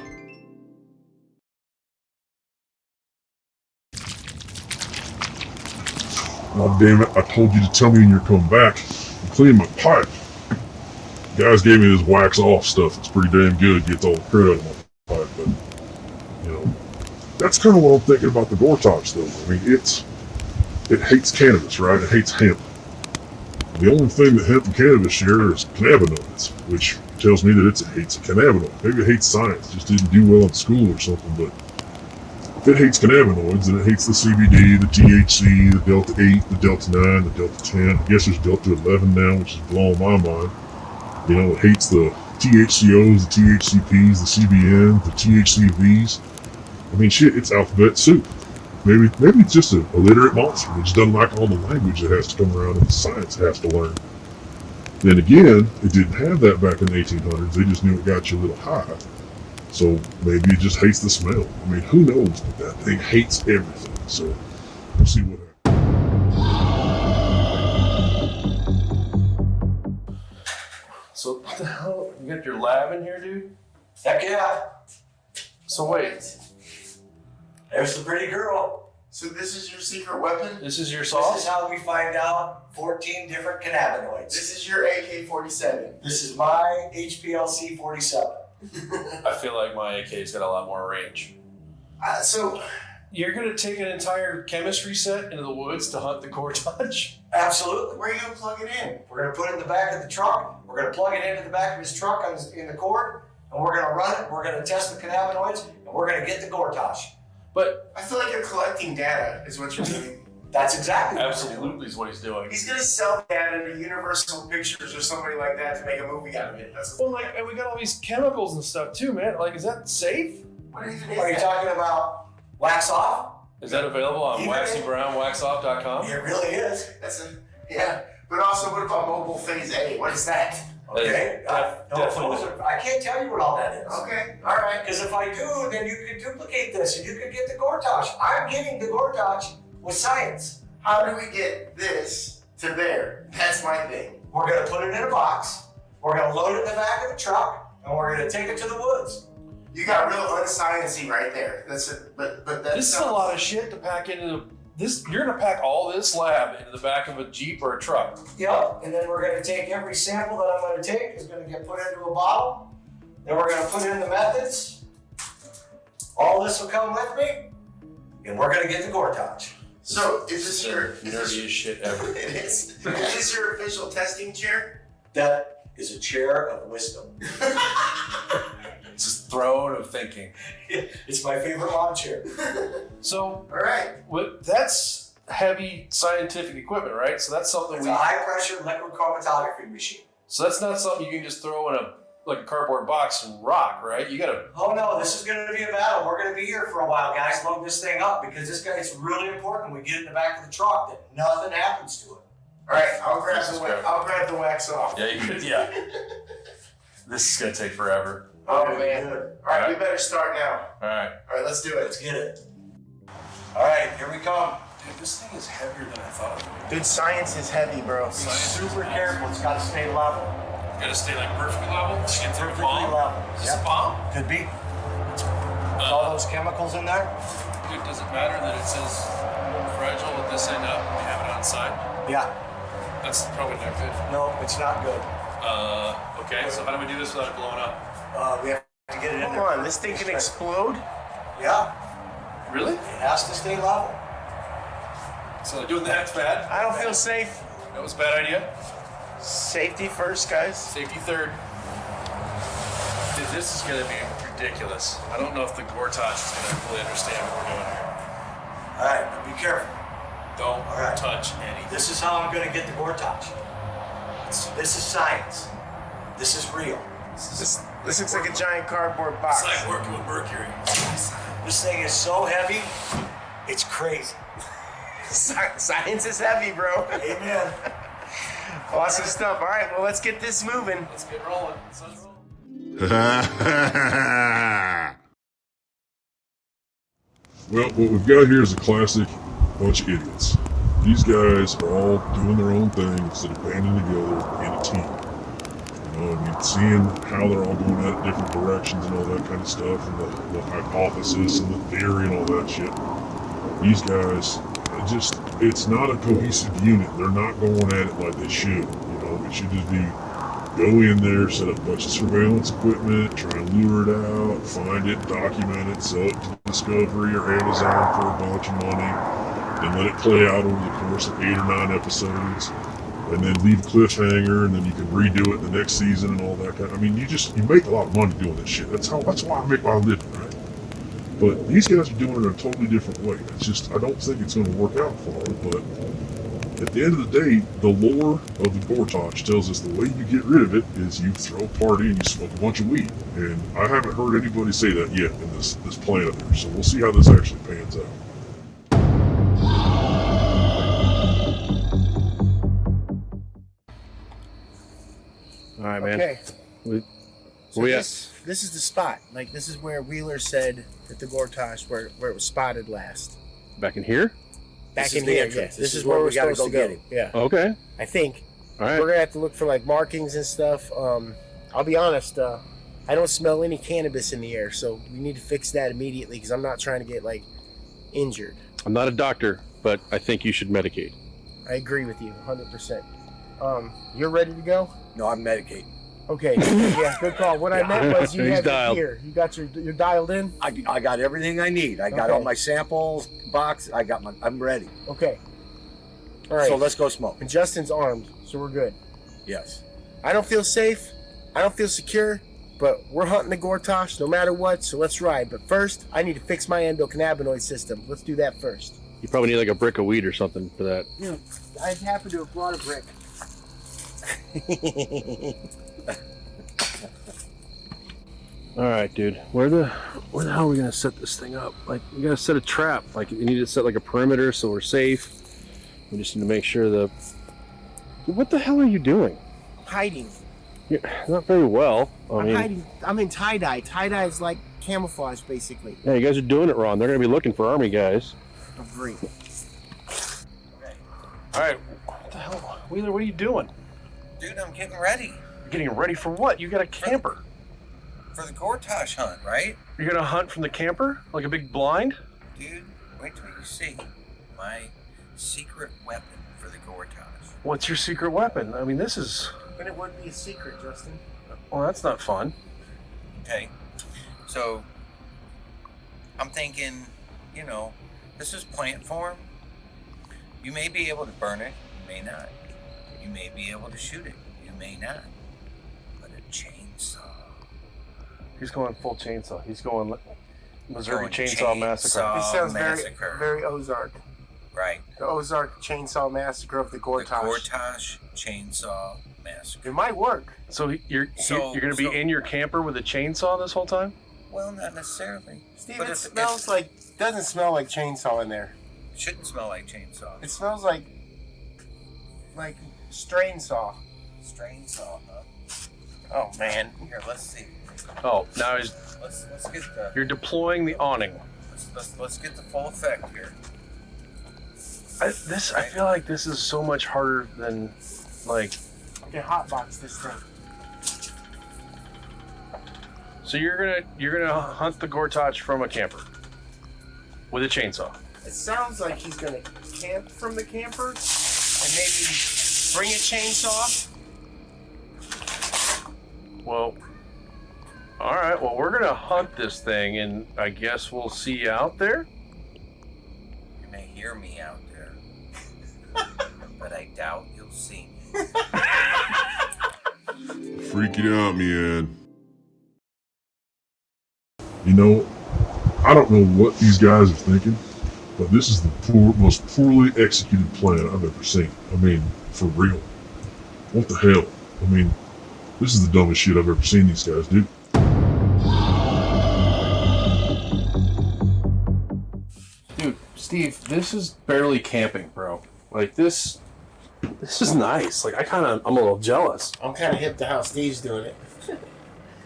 Oh, damn it. I told you to tell me when you're coming back. I'm cleaning my pipe. Guys gave me this wax off stuff. It's pretty damn good. Gets all the credit out of my pipe. But, you know, that's kind of what I'm thinking about the Gortach, though. I mean, it hates cannabis, right? It hates hemp. The only thing that hemp and cannabis share is cannabinoids, which tells me that it hates a cannabinoid. Maybe it hates science, just didn't do well in school or something, but if it hates cannabinoids, then it hates the CBD, the THC, the Delta 8, the Delta 9, the Delta 10. I guess there's Delta 11 now, which is blowing my mind. You know, it hates the THCOs, the THCPs, the CBN, the THCVs. I mean, shit, it's alphabet soup. Maybe it's just a illiterate monster that just doesn't like all the language that has to come around and the science it has to learn. Then again, it didn't have that back in the 1800s. They just knew it got you a little high. So maybe it just hates the smell. I mean, who knows? But that thing hates everything. So we'll see what happens. So what the hell? You got your lab in here, dude? Heck yeah. So wait, There's the pretty girl. So this is your secret weapon? this is your This sauce? is how we find out 14 different cannabinoids. This is your AK-47. This is my HPLC 47. I feel like my AK's got a lot more range. So You're gonna take an entire chemistry set into the woods to hunt the Gortach? Absolutely. where are you gonna plug it in? We're going to put it in the back of the truck. We're going to plug it into the back of his truck in the cord, and we're going to run it. We're going to test the cannabinoids, and we're going to get the Gortach. But I feel like you're collecting data, is what you're doing. That's exactly what we're doing. absolutely is what he's doing. He's gonna sell data to Universal Pictures or somebody like that to make a movie out of it. That's Well, like, and we got all these chemicals and stuff too, man. Like, is that safe? what even Are you is that? talking about wax off? Is that available on Even waxybrownwaxoff.com? It really is. Yeah. But also, what about mobile phase A? What is that? Okay. I can't tell you what all that is. Okay. All right. Because if I do, then you could duplicate this and you could get the Gortach. I'm getting the Gortach with science. How do we get this to there? That's my thing. We're going to put it in a box. We're going to load it in the back of the truck, and we're going to take it to the woods. You got real unsciency right there. That's it. But that's This is a lot of shit to pack into this. You're gonna pack all this lab into the back of a Jeep or a truck. Yep. And then we're going to take every sample that I'm going to take is going to get put into a bottle. Then we're going to put in the methods. All this will come with me, and we're going to get the Gortach. So is this your nerdiest shit ever? It is. Is this your official testing chair? That is a chair of wisdom. It's just throne of thinking. It's my favorite lawn chair. So, All right. that's heavy scientific equipment, right? So that's something It's we. a high pressure liquid chromatography machine. So that's not something you can just throw in a cardboard box and rock, right? You gotta. Oh no, this is going to be a battle. We're going to be here for a while, guys. Load this thing up because this guy, it's really important we get it in the back of the truck that nothing happens to it. All right. I'll grab the wax off. Yeah, you could. Yeah. This is gonna take forever. Oh, man. All right, we better start now. All right. All right, let's do it. Let's get it. All right, here we come. Dude, this thing is heavier than I thought it would be. Dude, science is heavy, bro. Be super careful. It's got to stay level. Gotta stay like perfectly level to get through a Perfectly bomb. level. Is this a bomb? Could be. With all those chemicals in there? Dude, does it matter that it says fragile with this end up? We have it outside. Yeah. That's probably not good. No, it's not good. Okay, so how do we do this without it blowing up? We have to get it in Come there. on, this thing can explode? Yeah. Really? It has to stay level. So doing that's bad? I don't feel safe. That was a bad idea. Safety first, guys. Safety third. Dude, this is gonna be ridiculous. I don't know if the Gortach is gonna fully understand what we're doing here. All right, but be careful. Don't All right. touch anything. This is how I'm going to get the Gortach. This is science. This is real. This looks like a giant cardboard box. It's like working with mercury. This thing is so heavy, it's crazy. Science is heavy, bro. Amen. Awesome stuff. All right, well, let's get this moving. Let's get rolling. Sun's rolling. Well, what we've got here is a classic bunch of idiots. These guys are all doing their own thing instead of banding together in a team. You know, I mean, seeing how they're all going at different directions and all that kind of stuff, and the hypothesis and the theory and all that shit. These guys, it's not a cohesive unit. They're not going at it like they should. You know, it should just be go in there, set up a bunch of surveillance equipment, try and lure it out, find it, document it, sell it to Discovery or Amazon for a bunch of money, and let it play out over the course of 8 or 9 episodes, and then leave a cliffhanger, and then you can redo it the next season and all that kind of. I mean, you make a lot of money doing this shit. That's why I make my living, right? But these guys are doing it in a totally different way. It's just, I don't think it's going to work out for them, but at the end of the day, the lore of the Gortach tells us the way you get rid of it is you throw a party and you smoke a bunch of weed. And I haven't heard anybody say that yet in this planet here, so we'll see how this actually pans out. All right, man. Okay. So this is the spot. Like, this is where Wheeler said that the Gortach, where it was spotted last. Back in here? Back This in is the here, entrance. yeah. This This is is where where we're we gotta supposed go to get go. him. Yeah. Okay. I think. All right. We're gonna have to look for like markings and stuff. I'll be honest, I don't smell any cannabis in the air, so we need to fix that immediately because I'm not trying to get like injured. I'm not a doctor, but I think you should medicate. I agree with you 100%. You're ready to go? No, I'm medicating. Okay, yeah, good call. What I meant was you He's have dialed. your gear. You got you're dialed in? I got everything I need. I got Okay. all my samples, box. I'm ready. Okay. All right. So let's go smoke. And Justin's armed, so we're good. Yes. I don't feel safe. I don't feel secure, but we're hunting the Gortach no matter what, so let's ride. But first, I need to fix my endocannabinoid system. Let's do that first. You probably need like a brick of weed or something for that. Yeah, I happen to have brought a brick. All right, dude. Where the hell are we gonna set this thing up? Like, we gotta set a trap. Like, you need to set like a perimeter so we're safe. We just need to make sure the. Dude, what the hell are you doing? Hiding. You're not very well. I'm hiding. I'm in tie-dye. Tie-dye is like camouflage, basically. Yeah, you guys are doing it wrong. They're gonna be looking for army guys. Agree. All right. What the hell, Wheeler? What are you doing? Dude, I'm getting ready You're getting ready for what? You got a camper. for the Gortach hunt, right? You're gonna hunt from the camper like a big blind? Dude, wait till you see my secret weapon for the Gortach. What's your secret weapon? I mean, this is. But it wouldn't be a secret, Justin. Well, that's not fun. Okay, so I'm thinking, this is plant form. You may be able to burn it, you may not. You may be able to shoot it, you may not. But a chainsaw. He's going full chainsaw. He's going Missouri Going Chainsaw Massacre. chainsaw. This sounds Massacre. very Ozark. Right. The Ozark Chainsaw Massacre of the The Gortach. Gortach Chainsaw Massacre. It might work. So you're going to be in your camper with a chainsaw this whole time? Well, not necessarily. Steve, But it if- smells like. Doesn't smell like chainsaw in there. It shouldn't smell like chainsaw. It smells like strain saw. Strain saw, huh? Oh man. Here, let's see. Oh, now Let's get the you're deploying the awning. let's get the full effect here. I feel like this is so much harder than like. I can hotbox this thing. So you're gonna hunt the Gortach from a camper with a chainsaw. It sounds like he's gonna camp from the camper and maybe bring a chainsaw. Well, all right. Well, we're gonna hunt this thing, and I guess we'll see you out there. You may hear me out there, but I doubt you'll see me. Freaking out, man. You know, I don't know what these guys are thinking, but this is the most poorly executed plan I've ever seen. I mean, for real. What the hell? I mean, this is the dumbest shit I've ever seen these guys do. Dude, Steve, this is barely camping, bro. Like this is nice. Like I'm a little jealous. I'm kind of hip to how Steve's doing it.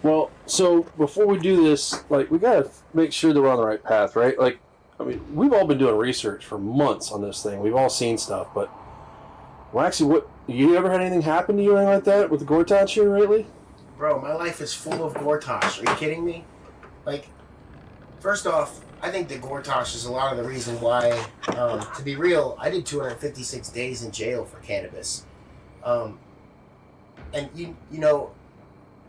Well, so before we do this, like, we gotta make sure that we're on the right path, right? Like, I mean, we've all been doing research for months on this thing. We've all seen stuff, but Waxy, you ever had anything happen to you or anything like that with the Gortach here lately? Bro, my life is full of Gortach. Are you kidding me? Like, first off, I think the Gortach is a lot of the reason why, to be real, I did 256 days in jail for cannabis. And you know,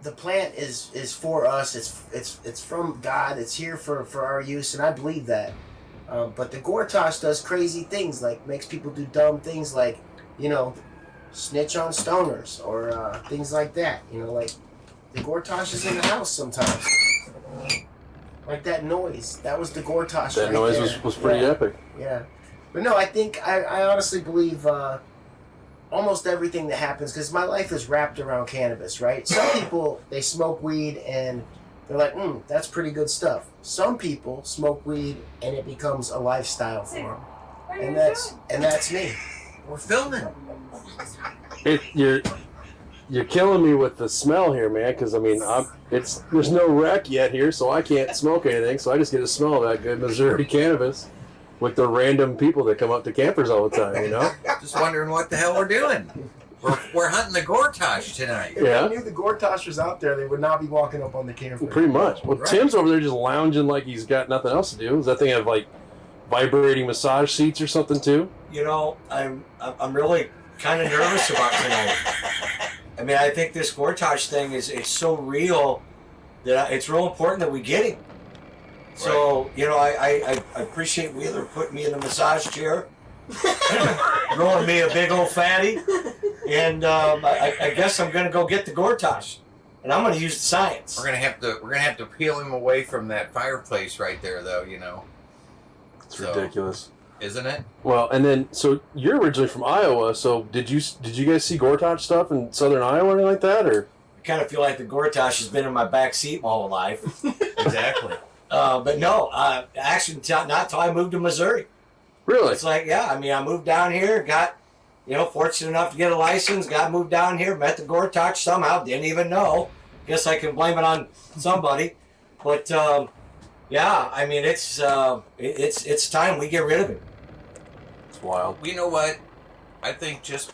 the plant is for us. It's from God. It's here for our use, and I believe that. But the Gortach does crazy things, like makes people do dumb things, like, you know, snitch on stoners or things like that. You know, like the Gortach is in the house sometimes. Like that noise. That was the Gortach. That right noise there. was pretty epic. Yeah, but no, I think I honestly believe. Almost everything that happens, because my life is wrapped around cannabis, right? Some people, they smoke weed and they're like, that's pretty good stuff. Some people smoke weed and it becomes a lifestyle for them. And that's me. We're filming. You're killing me with the smell here, man, because I mean, there's no rec yet here, so I can't smoke anything, so I just get a smell of that good Missouri cannabis with the random people that come up to campers all the time, you know? Just wondering what the hell we're doing. We're hunting the Gortach tonight. If they knew the Gortach was out there, they would not be walking up on the camper. Pretty much. Well, Right. Tim's over there just lounging like he's got nothing else to do. Does that thing have like vibrating massage seats or something too? You know, I'm really kind of nervous about tonight. I mean, I think this Gortach thing is so real that it's real important that we get him. So, you know, I appreciate Wheeler putting me in the massage chair, rolling me a big old fatty, and I guess I'm gonna go get the Gortach, and I'm gonna use the science. We're gonna have to peel him away from that fireplace right there, though. You know, It's ridiculous, isn't it? Well, and then so you're originally from Iowa. So did you guys see Gortach stuff in Southern Iowa or anything like that, or? I kind of feel like the Gortach has been in my back seat my whole life. Exactly. But no, actually, not till I moved to Missouri. Really? It's like, yeah, I mean, I moved down here, got, you know, fortunate enough to get a license, got moved down here, met the Gortach somehow, didn't even know. Guess I can blame it on somebody. But, yeah, I mean, it's time we get rid of it. It's wild. You know what? I think just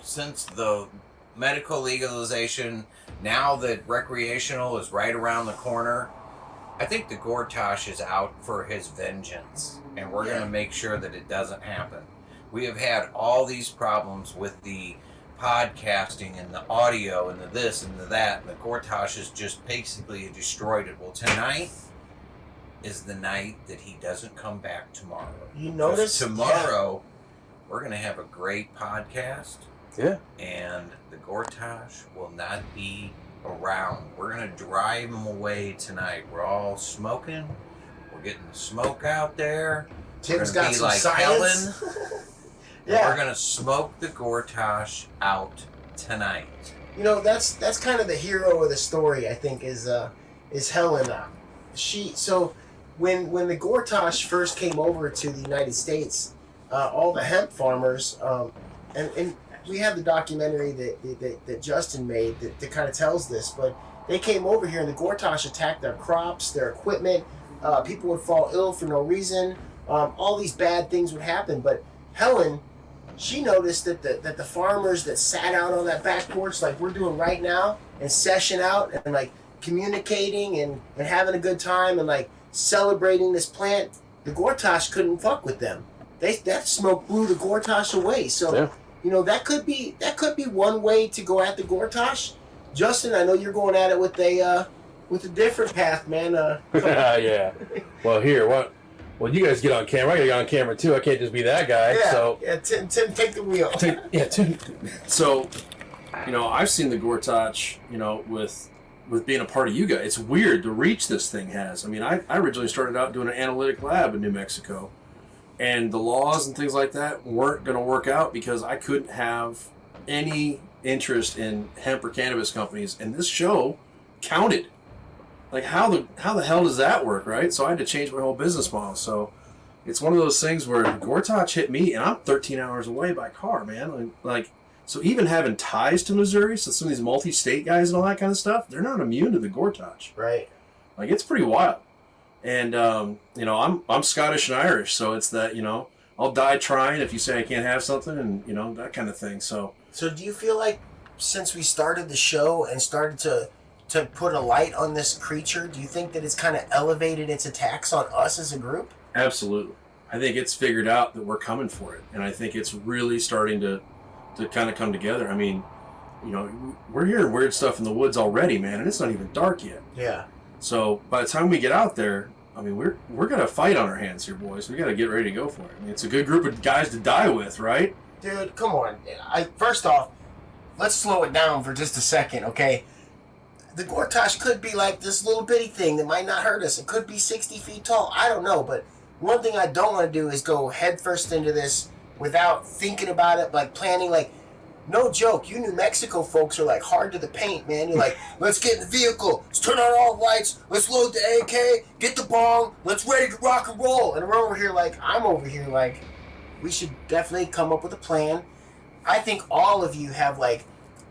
since the medical legalization, now that recreational is right around the corner, I think the Gortach is out for his vengeance, and we're going to make sure that it doesn't happen. We have had all these problems with the podcasting and the audio and the this and the that, and the Gortach has just basically destroyed it. Well, tonight is the night that he doesn't come back tomorrow. You notice? Tomorrow, we're going to have a great podcast. Yeah. And the Gortach will not be around. We're gonna drive them away tonight. We're all smoking. We're getting the smoke out there. Tim's we're got gonna be some like science. Helen. Yeah. We're gonna smoke the Gortach out tonight. You know, that's kind of the hero of the story. I think is Helen. When the Gortach first came over to the United States, all the hemp farmers and we have the documentary that Justin made that kind of tells this, but they came over here and the Gortach attacked their crops, their equipment. People would fall ill for no reason. All these bad things would happen. But Helen, she noticed that the farmers that sat out on that back porch like we're doing right now and session out and like communicating and having a good time and like celebrating this plant, the Gortach couldn't fuck with them. That smoke blew the Gortach away. So Yeah. you know that could be one way to go at the Gortach. Justin, I know you're going at it with a different path, man. Yeah. Well, here, what? Well, you guys get on camera. I gotta get on camera too. I can't just be that guy. Yeah, So yeah. Tim, take the wheel. Tim. So, I've seen the Gortach, with being a part of you guys. It's weird the reach this thing has. I mean, I originally started out doing an analytic lab in New Mexico, and the laws and things like that weren't going to work out because I couldn't have any interest in hemp or cannabis companies, and this show counted. Like, how the hell does that work, right? So I had to change my whole business model. So it's one of those things where Gortach hit me, and I'm 13 hours away by car, man. So even having ties to Missouri, so some of these multi-state guys and all that kind of stuff, they're not immune to the Gortach. Right. Like, it's pretty wild. And, I'm Scottish and Irish, so it's that, I'll die trying if you say I can't have something and, that kind of thing. So do you feel like since we started the show and started to put a light on this creature, do you think that it's kind of elevated its attacks on us as a group? Absolutely. I think it's figured out that we're coming for it. And I think it's really starting to kind of come together. I mean, we're hearing weird stuff in the woods already, man, and it's not even dark yet. Yeah. So by the time we get out there, I mean, we're got a fight on our hands here, boys. We got to get ready to go for it. I mean, it's a good group of guys to die with, right? Dude, come on. First off, let's slow it down for just a second, okay? The Gortach could be like this little bitty thing that might not hurt us. It could be 60 feet tall. I don't know, but one thing I don't want to do is go headfirst into this without thinking about it, like planning, like, no joke, you New Mexico folks are like hard to the paint, man. You're like, let's get in the vehicle, let's turn on all the lights, let's load the AK, get the bong, let's ready to rock and roll. And we're over here like, I'm over here like, we should definitely come up with a plan. I think all of you have like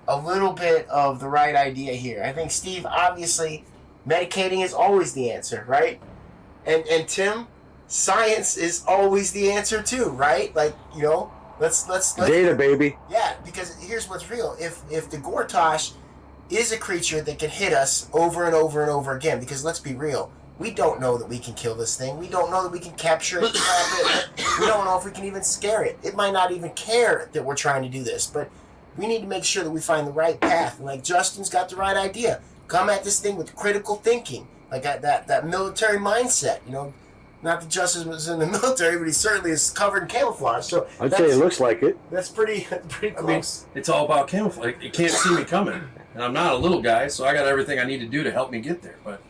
a little bit of the right idea here. I think Steve, obviously, medicating is always the answer, right? And Tim, science is always the answer too, right? Like, let's data, baby. Yeah, because here's what's real. If the Gortach is a creature that can hit us over and over and over again, because let's be real, we don't know that we can kill this thing. We don't know that we can capture it, trap it. We don't know if we can even scare it. It might not even care that we're trying to do this, but we need to make sure that we find the right path. And like Justin's got the right idea. Come at this thing with critical thinking, like that military mindset, Not that Justin was in the military, but he certainly is covered in camouflage. So I'd say it looks like it. That's pretty close. I mean, it's all about camouflage. It can't see me coming, and I'm not a little guy, so I got everything I need to do to help me get there. But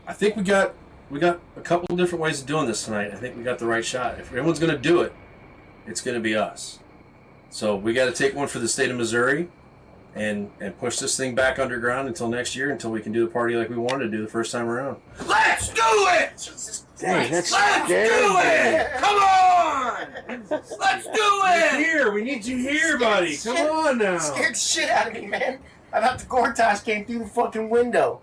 I think we got a couple of different ways of doing this tonight. I think we got the right shot. If anyone's going to do it, it's going to be us. So we got to take one for the state of Missouri, and push this thing back underground until next year, until we can do the party like we wanted to do the first time around. Let's do it! Jesus Dang, that's Let's do it! Come on! Let's do it! Here, we need you here, buddy. Come on now. Scared the shit out of me, man. I thought the Gortach came through the fucking window.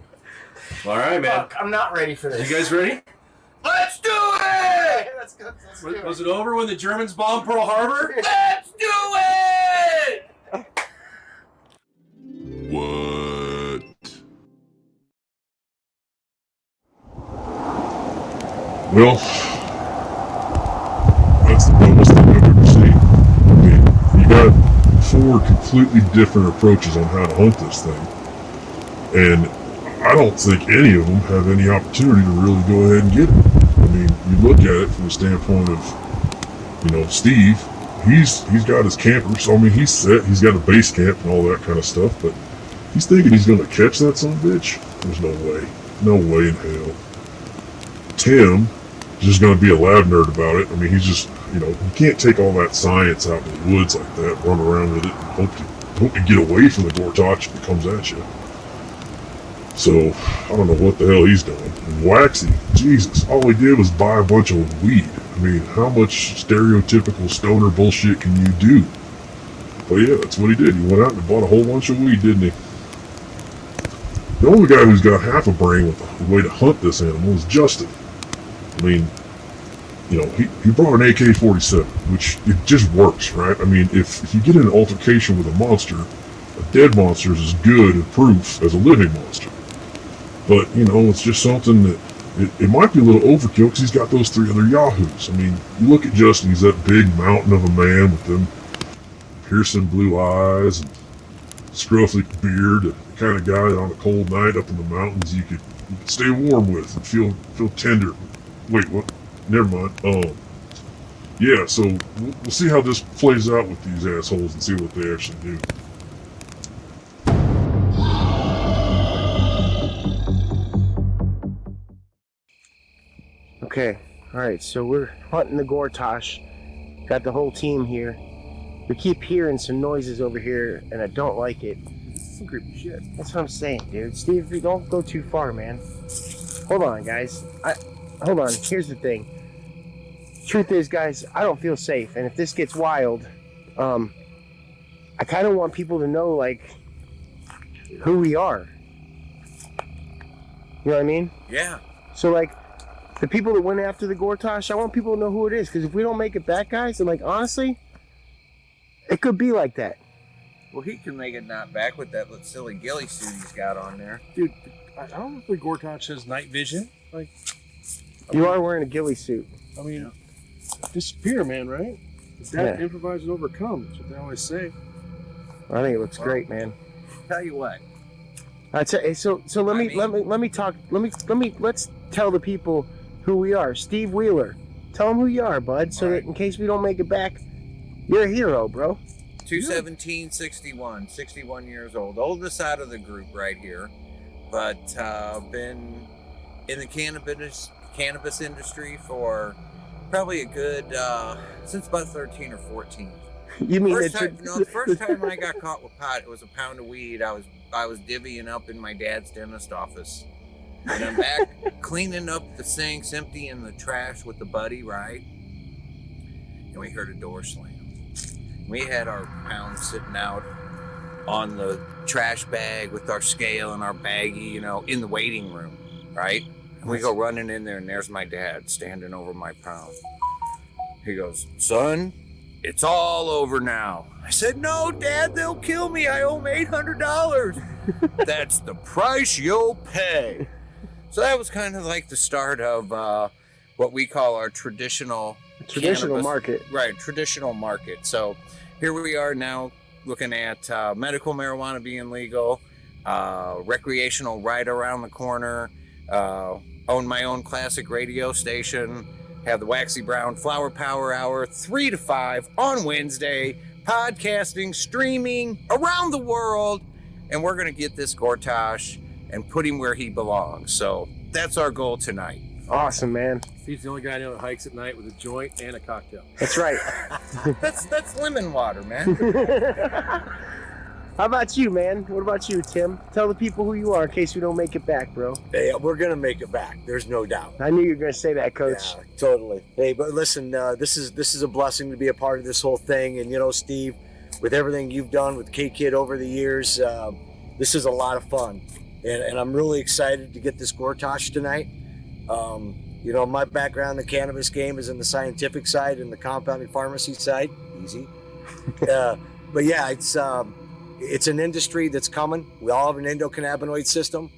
All right, man. Fuck, I'm not ready for this. You guys ready? Let's do it! Let's do it. Was it over when the Germans bombed Pearl Harbor? Let's do it! What? Well, that's the dumbest thing I've ever seen. I mean, you got 4 completely different approaches on how to hunt this thing. And I don't think any of them have any opportunity to really go ahead and get it. I mean, you look at it from the standpoint of, Steve, he's got his camper, so I mean, he's set, he's got a base camp and all that kind of stuff, but he's thinking he's going to catch that son of a bitch? There's no way. No way in hell. Tim is just going to be a lab nerd about it. I mean, he's just, you can't take all that science out in the woods like that, run around with it, and hope to get away from the Gortach if it comes at you. So, I don't know what the hell he's doing. And Waxy, Jesus, all he did was buy a bunch of weed. I mean, how much stereotypical stoner bullshit can you do? But yeah, that's what he did. He went out and bought a whole bunch of weed, didn't he? The only guy who's got half a brain with the way to hunt this animal is Justin. I mean, you know, he brought an AK-47, which it just works, right? I mean, if you get in an altercation with a monster, a dead monster is as good a proof as a living monster. But, you know, it's just something that it might be a little overkill because he's got those 3 other yahoos. I mean, you look at Justin, he's that big mountain of a man with them piercing blue eyes and scruffy beard, the kind of guy that on a cold night up in the mountains you could stay warm with and feel tender. Wait, what? Never mind. Yeah, so we'll see how this plays out with these assholes and see what they actually do. Okay, alright, so we're hunting the Gortach. Got the whole team here. We keep hearing some noises over here, and I don't like it. Some creepy shit. That's what I'm saying, dude. Steve, don't go too far, man. Hold on, guys. Hold on, here's the thing. Truth is, guys, I don't feel safe, and if this gets wild, I kind of want people to know, like, who we are. You know what I mean? Yeah. So, like, the people that went after the Gortach, I want people to know who it is, because if we don't make it back, guys, and, like, honestly, it could be like that. Well, he can make it not back with that silly ghillie suit he's got on there. Dude, I don't know if the Gortach has night vision. Like, You are wearing a ghillie suit. I mean, disappear, man, right? That improvise and overcome. That's what they always say. I think it looks great, man. Tell you what. So let's tell the people who we are. Steve Wheeler, tell them who you are, bud, so that in case we don't make it back, you're a hero, bro. 217-61, 61 years old, oldest out of the group right here, but been in the cannabis industry for probably a good since about 13 or 14. You mean the first time I got caught with pot, it was a pound of weed. I was divvying up in my dad's dentist office, and I'm back cleaning up the sinks, emptying the trash with the buddy, right? And we heard a door slam. We had our pounds sitting out on the trash bag with our scale and our baggie, you know, in the waiting room, right? And we go running in there, and there's my dad standing over my pound. He goes, "Son, it's all over now." I said, "No, Dad, they'll kill me. I owe them $800. That's the price you'll pay." So that was kind of like the start of what we call our traditional cannabis market. Right, traditional market. So here we are now looking at medical marijuana being legal, recreational right around the corner, own my own classic radio station, have the Waxy Brown Flower Power Hour 3 to 5 on Wednesday, podcasting, streaming around the world, and we're going to get this Gortach and put him where he belongs. So that's our goal tonight. Awesome, man. Steve's the only guy I know that hikes at night with a joint and a cocktail. That's right. that's lemon water, man. How about you, man? What about you, Tim? Tell the people who you are in case we don't make it back, bro. Hey, we're going to make it back. There's no doubt. I knew you were going to say that, Coach. Yeah, totally. Hey, but listen, this is a blessing to be a part of this whole thing. And, you know, Steve, with everything you've done with K-Kid over the years, this is a lot of fun. And I'm really excited to get this Gortach tonight. You know, my background in the cannabis game is in the scientific side and the compounding pharmacy side. Easy. But yeah, it's an industry that's coming. We all have an endocannabinoid system,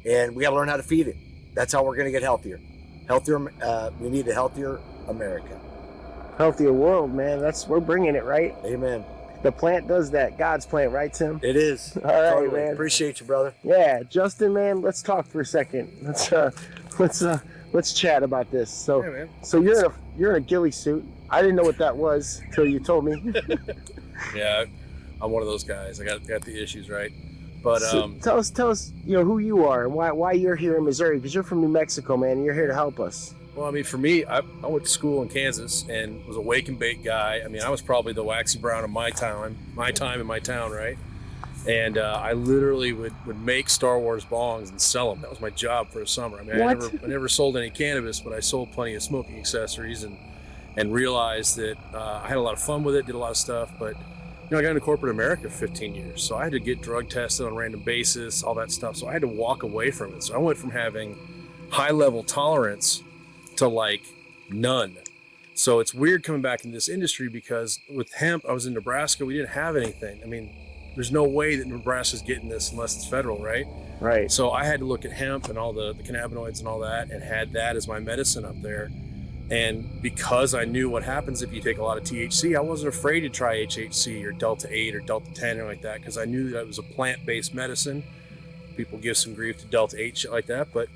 and we got to learn how to feed it. That's how we're going to get healthier. We need a healthier America. Healthier world, man. We're bringing it, right? Amen. The plant does that. God's plant, right, Tim? It is. All right, totally. man. Appreciate you, brother. Yeah, Justin, man. Let's talk for a second. Let's chat about this. So, yeah, man. So you're in a ghillie suit. I didn't know what that was until you told me. Yeah, I'm one of those guys. I got the issues, right? But so tell us, you know, who you are and why you're here in Missouri, because you're from New Mexico, man, and you're here to help us. Well, I mean, for me, I went to school in Kansas and was a wake and bake guy. I mean, I was probably the Waxy Brown of my time in my town, right? And I literally would make Star Wars bongs and sell them. That was my job for a summer. I mean, I never sold any cannabis, but I sold plenty of smoking accessories and realized that I had a lot of fun with it, did a lot of stuff. But I got into corporate America for 15 years, so I had to get drug tested on a random basis, all that stuff. So I had to walk away from it. So I went from having high level tolerance to like none. So it's weird coming back in this industry because with hemp, I was in Nebraska, we didn't have anything. I mean, there's no way that Nebraska's getting this unless it's federal, right? Right. So I had to look at hemp and all the cannabinoids and all that, and had that as my medicine up there. And because I knew what happens if you take a lot of THC, I wasn't afraid to try HHC or Delta 8 or Delta 10 or like that, because I knew that it was a plant-based medicine. People give some grief to Delta 8, shit like that, but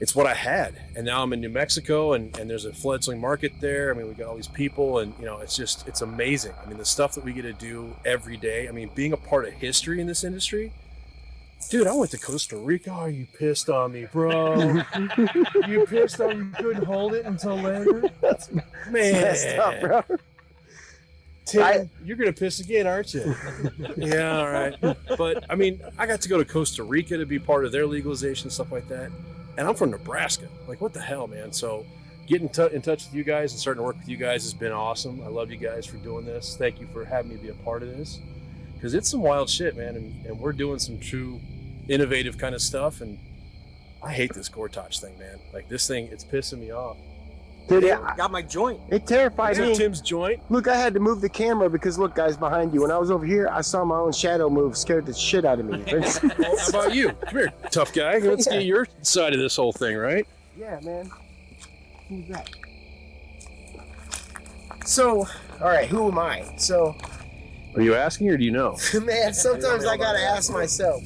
it's what I had. And now I'm in New Mexico, and there's a fledgling market there. I mean, we got all these people, and it's amazing. I mean, the stuff that we get to do every day. I mean, being a part of history in this industry. Dude, I went to Costa Rica. Oh, you pissed on me, bro. You pissed on me. You couldn't hold it until later. That's messed up, bro. Tim, you're going to piss again, aren't you? Yeah, all right. But, I mean, I got to go to Costa Rica to be part of their legalization, stuff like that. And I'm from Nebraska. Like, what the hell, man? So getting in touch with you guys and starting to work with you guys has been awesome. I love you guys for doing this. Thank you for having me be a part of this. Because it's some wild shit, man. And we're doing some true innovative kind of stuff. And I hate this Gortach thing, man. Like, this thing, it's pissing me off. Dude, got my joint. It terrified me. Is it Tim's joint? Look, I had to move the camera because look, guys, behind you. When I was over here, I saw my own shadow move. Scared the shit out of me. How about you? Come here, tough guy. Let's get your side of this whole thing, right? Yeah, man. Who's that? So, all right, who am I? So, are you asking or do you know? man, sometimes I gotta ask myself.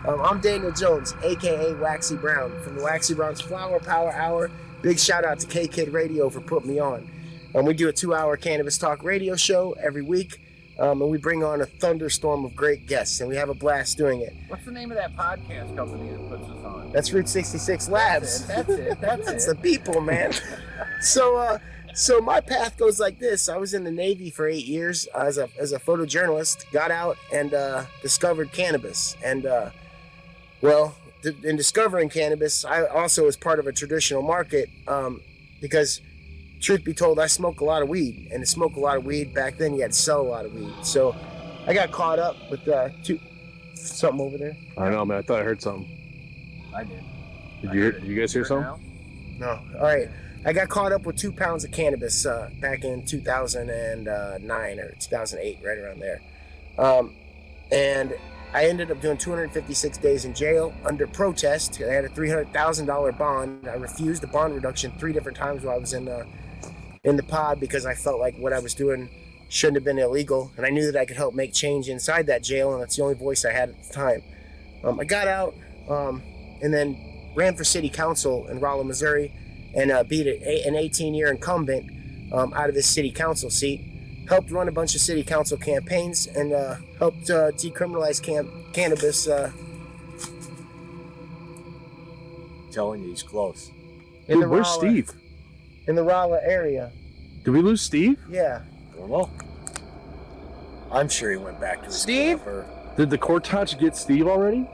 I'm Daniel Jones, aka Waxy Brown, from the Waxy Brown's Flower Power Hour. Big shout out to K-Kid Radio for putting me on. We do a 2-hour cannabis talk radio show every week, and we bring on a thunderstorm of great guests, and we have a blast doing it. What's the name of that podcast company that puts us on? That's Route 66 Labs. That's it. That's the people, man. So my path goes like this. I was in the Navy for 8 years as a photojournalist, got out and discovered cannabis. And in discovering cannabis, I also was part of a traditional market because, truth be told, I smoke a lot of weed. And to smoke a lot of weed, back then you had to sell a lot of weed. So I got caught up with something over there. I don't know, man. I thought I heard something. I did. Did you guys hear something? No. All right. I got caught up with 2 pounds of cannabis back in 2009 or 2008, right around there. And I ended up doing 256 days in jail under protest. I had a $300,000 bond. I refused the bond reduction 3 different times while I was in the pod because I felt like what I was doing shouldn't have been illegal. And I knew that I could help make change inside that jail, and that's the only voice I had at the time. I got out and then ran for city council in Rolla, Missouri, and beat an 18-year incumbent out of his city council seat. Helped run a bunch of city council campaigns and helped decriminalize cannabis. Telling you he's close. Dude, where's Steve? In the Rolla area. Did we lose Steve? Yeah. Well, I'm sure he went back to his Steve? camper. Did the Gortach get Steve already?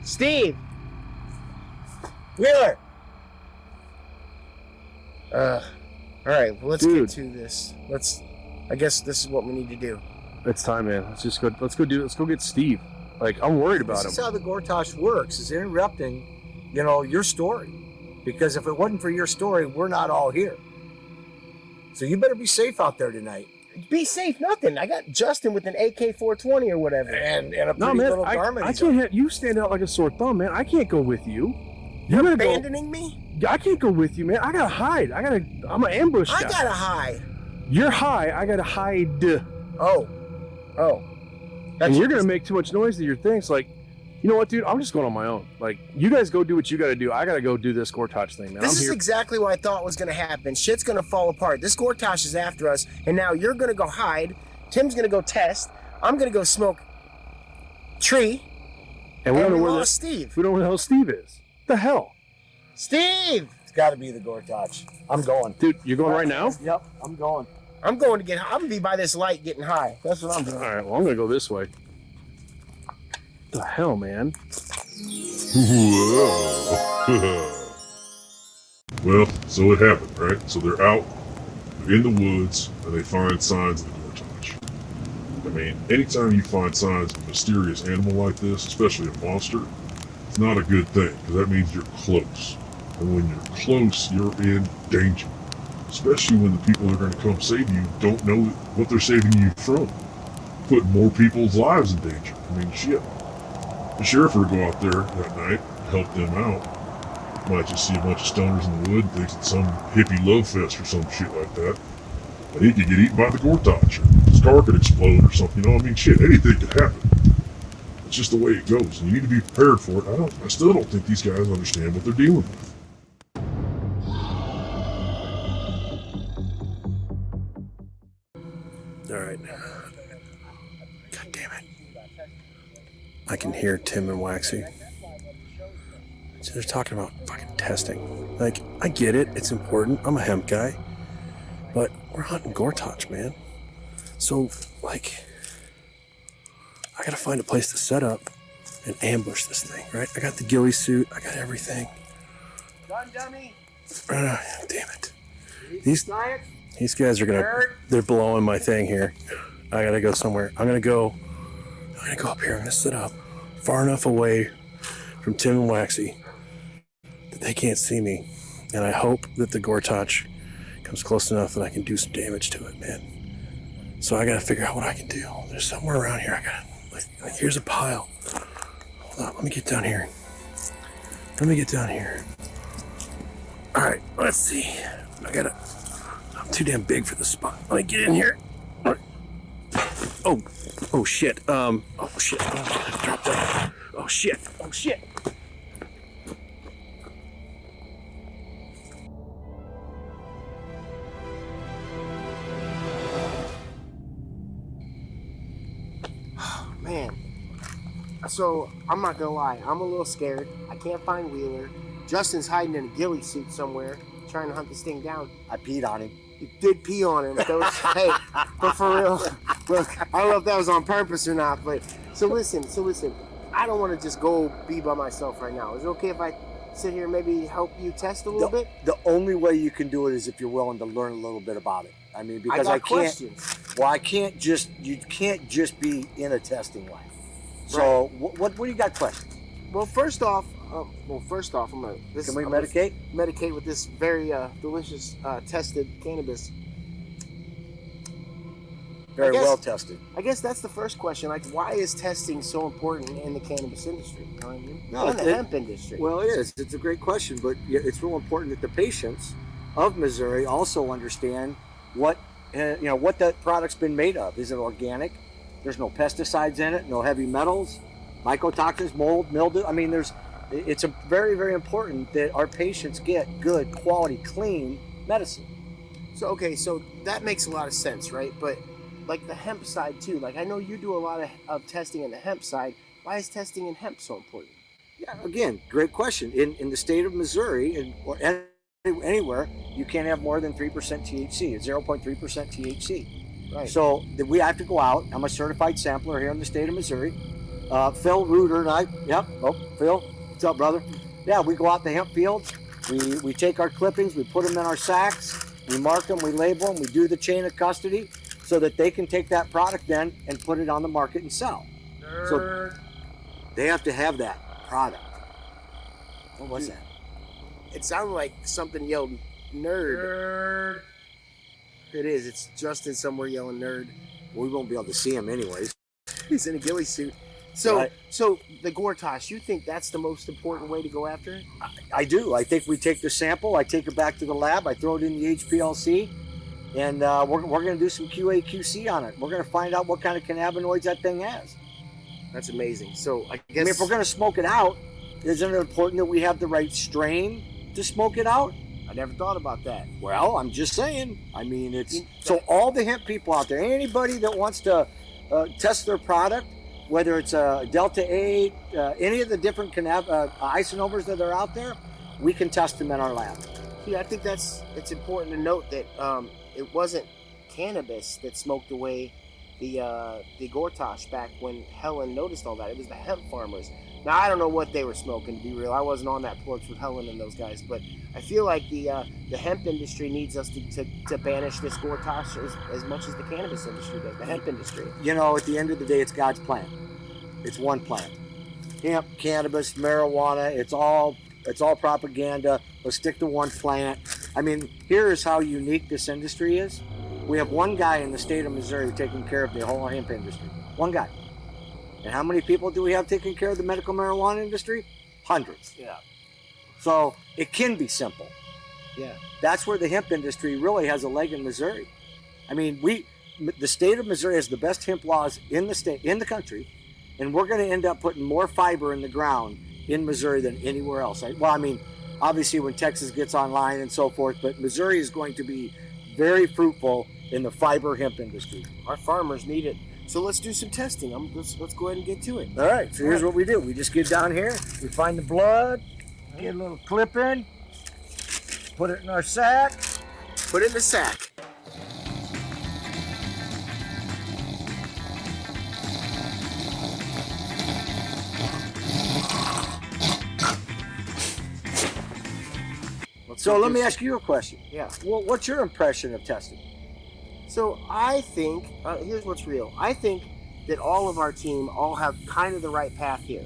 Steve! Wheeler! Alright, well, let's get to this. I guess this is what we need to do. It's time, man. Let's go get Steve. Like, I'm worried about him. This is how the Gortach works, is interrupting, your story. Because if it wasn't for your story, we're not all here. So you better be safe out there tonight. Be safe, nothing. I got Justin with an AK-420 or whatever. And a pretty little garment. I can't have you stand out like a sore thumb, man. I can't go with you. You're abandoning me? I can't go with you, man. I gotta hide. I'm an ambush guy. I gotta hide. You're high. I gotta hide. Oh. And you're gonna make too much noise to your things. Like, You know what, dude? I'm just going on my own. Like, you guys go do what you got to do. I got to go do this Gortach thing, man. This is exactly what I thought was going to happen. Shit's going to fall apart. This Gortach is after us, and now you're going to go hide. Tim's going to go test. I'm going to go smoke tree. And we don't know where Steve. We don't know where the hell Steve is. The hell? Steve! It's got to be the Gortach. I'm going. Dude, you're going right now? Yep, I'm going. I'm going to get high. I'm going to be by this light getting high. That's what I'm doing. All right, well, I'm going to go this way. The hell, man? Well, so it happened, right? So they're out in the woods and they find signs of the Gortach. I mean, anytime you find signs of a mysterious animal like this, especially a monster, it's not a good thing, because that means you're close. And when you're close, you're in danger. Especially when the people that are going to come save you don't know what they're saving you from. Putting more people's lives in danger. I mean, shit. The sheriff would go out there that night, help them out. Might just see a bunch of stoners in the wood, thinks it's some hippie love fest or some shit like that. And he could get eaten by the Gortach, or his car could explode or something, you know? I mean, shit, anything could happen. It's just the way it goes, and you need to be prepared for it. I still don't think these guys understand what they're dealing with. All right. God damn it. I can hear Tim and Waxy. So they're talking about fucking testing. Like, I get it. It's important. I'm a hemp guy. But we're hunting Gortach, man. So, like, I gotta find a place to set up and ambush this thing, right? I got the ghillie suit. I got everything. Gun dummy. Damn it. These guys are they're blowing my thing here. I gotta go somewhere. I'm gonna go up here. I'm gonna sit up far enough away from Tim and Waxy that they can't see me. And I hope that the Gortach comes close enough that I can do some damage to it, man. So I gotta figure out what I can do. There's somewhere around here. I gotta, like here's a pile. Hold on, let me get down here. All right, let's see. I'm too damn big for this spot. Let me get in here. All right. Oh shit. Oh shit. Oh, I dropped that. Oh shit. Man. So, I'm not gonna lie. I'm a little scared. I can't find Wheeler. Justin's hiding in a ghillie suit somewhere, trying to hunt this thing down. I peed on him. You did pee on him. Hey, but for real, look, I don't know if that was on purpose or not, but so listen. I don't want to just go be by myself right now. Is it okay if I sit here and maybe help you test a little bit? The only way you can do it is if you're willing to learn a little bit about it. I mean, because I can't. Questions. Well, you can't just be in a testing lab. So, right. What do you got questions? Well, first off, I'm gonna. Can we medicate? Medicate with this very delicious tested cannabis. Very well tested. I guess that's the first question. Like, why is testing so important in the cannabis industry? You know what I mean? No, in the hemp industry. Well, it is. It's a great question, but it's real important that the patients of Missouri also understand what that product's been made of. Is it organic? There's no pesticides in it, no heavy metals, mycotoxins, mold, mildew. I mean, it's a very, very important that our patients get good, quality, clean medicine. So that makes a lot of sense, right? But like the hemp side too, like I know you do a lot of testing in the hemp side. Why is testing in hemp so important? Yeah, again, great question. In the state of Missouri or anywhere, you can't have more than 3% THC, 0.3% THC. Right. So we have to go out. I'm a certified sampler here in the state of Missouri. Phil Reuter and I, Phil, what's up, brother? Yeah, we go out the hemp fields. We take our clippings, we put them in our sacks, we mark them, we label them, we do the chain of custody so that they can take that product then and put it on the market and sell. Nerd. So they have to have that product. What was that? It sounded like something yelled nerd. It is. It's Justin somewhere yelling nerd. We won't be able to see him anyways. He's in a ghillie suit. So, right. So the Gortach, you think that's the most important way to go after it? I do. I think we take the sample, I take it back to the lab, I throw it in the HPLC, and we're going to do some QA/QC on it. We're going to find out what kind of cannabinoids that thing has. That's amazing. So I I guess mean, if we're going to smoke it out, isn't it important that we have the right strain to smoke it out? I never thought about that. Well, I'm just saying. I mean, it's so all the hemp people out there, anybody that wants to test their product, whether it's a Delta 8, any of the different isonomers that are out there, we can test them in our lab. See, I think it's important to note that it wasn't cannabis that smoked away the Gortach back when Helen noticed all that. It was the hemp farmers. Now, I don't know what they were smoking, to be real. I wasn't on that porch with Helen and those guys, but I feel like the hemp industry needs us to banish this Gortach as much as the cannabis industry does, the hemp industry. You know, at the end of the day, it's God's plant. It's one plant. Hemp, cannabis, marijuana, it's all propaganda. Let's stick to one plant. I mean, here is how unique this industry is. We have one guy in the state of Missouri taking care of the whole hemp industry. One guy. And how many people do we have taking care of the medical marijuana industry? Hundreds. Yeah. So it can be simple. Yeah. That's where the hemp industry really has a leg in Missouri. I mean, the state of Missouri has the best hemp laws in the country, and we're going to end up putting more fiber in the ground in Missouri than anywhere else. Well, I mean, obviously when Texas gets online and so forth, but Missouri is going to be very fruitful in the fiber hemp industry. Our farmers need it. So let's do some testing. Let's go ahead and get to it. All right, so here's what we do. We just get down here, we find the blood, get a little clip in, put it in our sack. Put it in the sack. So let me ask you a question. Yeah. Well, what's your impression of testing? So I think, here's what's real. I think that all of our team all have kind of the right path here.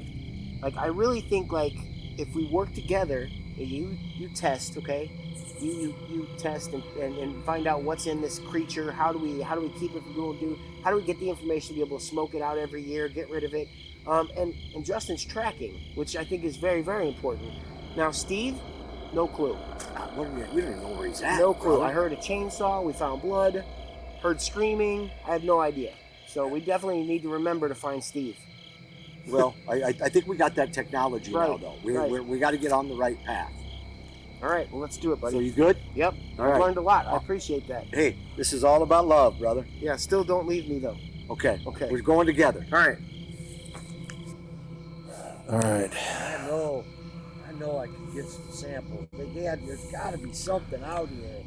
Like, I really think, like, if we work together, you test, okay? You test and find out what's in this creature. How do we keep it from doing? How do we get the information to be able to smoke it out every year, get rid of it? And Justin's tracking, which I think is very, very important. Now, Steve, no clue. We don't even know where he's at. No clue. Brother. I heard a chainsaw. We found blood. Heard screaming. I have no idea. So we definitely need to remember to find Steve. Well, I think we got that technology now, Right, though. We got to get on the right path. All right, well, let's do it, buddy. So you good? Yep. All I've right. learned a lot. I appreciate that. Hey, this is all about love, brother. Yeah, still don't leave me, though. Okay. Okay. We're going together. All right. All right. I know I can get some samples. But yeah, there's got to be something out here.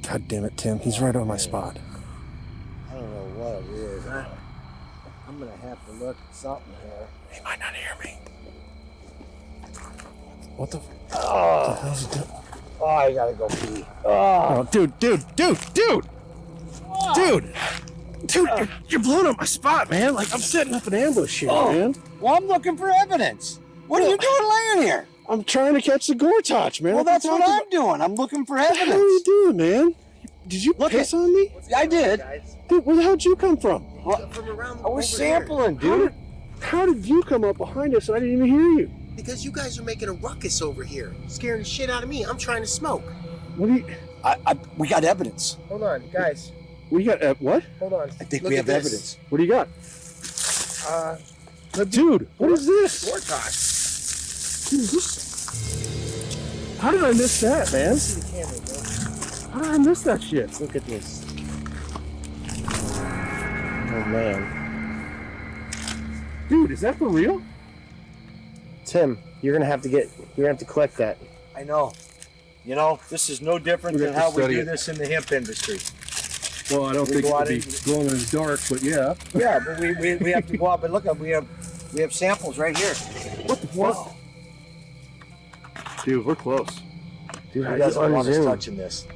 God damn it, Tim. He's right on my spot. I don't know what it is. I'm going to have to look at something here. He might not hear me. What the Oh, hell's he doing? oh, I got to go pee. Oh, dude. Dude, you're blowing up my spot, man. Like, I'm setting up an ambush here, man. Well, I'm looking for evidence. What are you doing laying here? I'm trying to catch the Gortach, man. Well, that's what I'm doing. I'm looking for What the hell are you evidence. doing, man? Did you piss on me? I did. Dude, where the hell did you come from? From around I was sampling, dude. How did you come up behind us and I didn't even hear you? Because you guys are making a ruckus over here, scaring the shit out of me. I'm trying to smoke. What do you... We got evidence. Hold on, guys. We got... what? Hold on. I think Look we at have this. evidence. What do you got? Dude, what is this? Gortach. Dude, this... How did I miss that, man? See the camera, bro. How did I miss that shit? Look at this. Oh, man. Dude, is that for real? Tim, you're gonna have to collect that. I know. You know, this is no different We than have to how we study do it. this in the hemp industry. Well, I don't We think go it out would be glowing in the dark, but yeah. Yeah, but we have to go out. But look, we have samples right here. What the fuck? Dude, we're close. Dude, who doesn't want us touching this?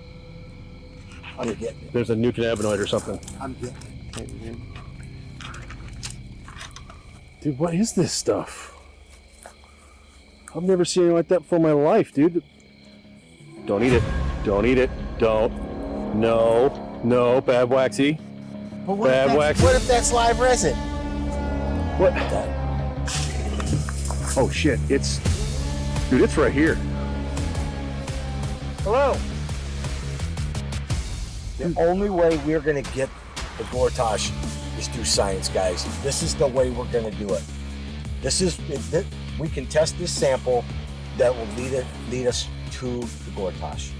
I'm getting it. There's a new cannabinoid or something. I'm getting it. Dude, what is this stuff? I've never seen anything like that before in my life, dude. Don't eat it. Don't eat it. Don't. No, bad waxy. But Bad wax. What if that's live resin? What? Oh shit, dude, it's right here. Hello. The only way we're gonna get the Gortach is through science, guys. This is the way we're gonna do it. We can test this sample that will lead us to the Gortach.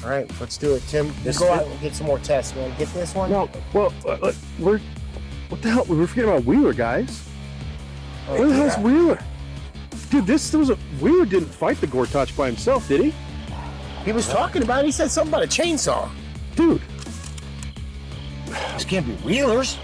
All right, let's do it, Tim. Go out and get some more tests, man. Get this one. No, well, what the hell? We're forgetting about Wheeler, guys. Where the hell's Wheeler? Dude, Wheeler didn't fight the Gortach by himself, did he? He was talking about it. He said something about a chainsaw. Dude. This can't be Wheeler's.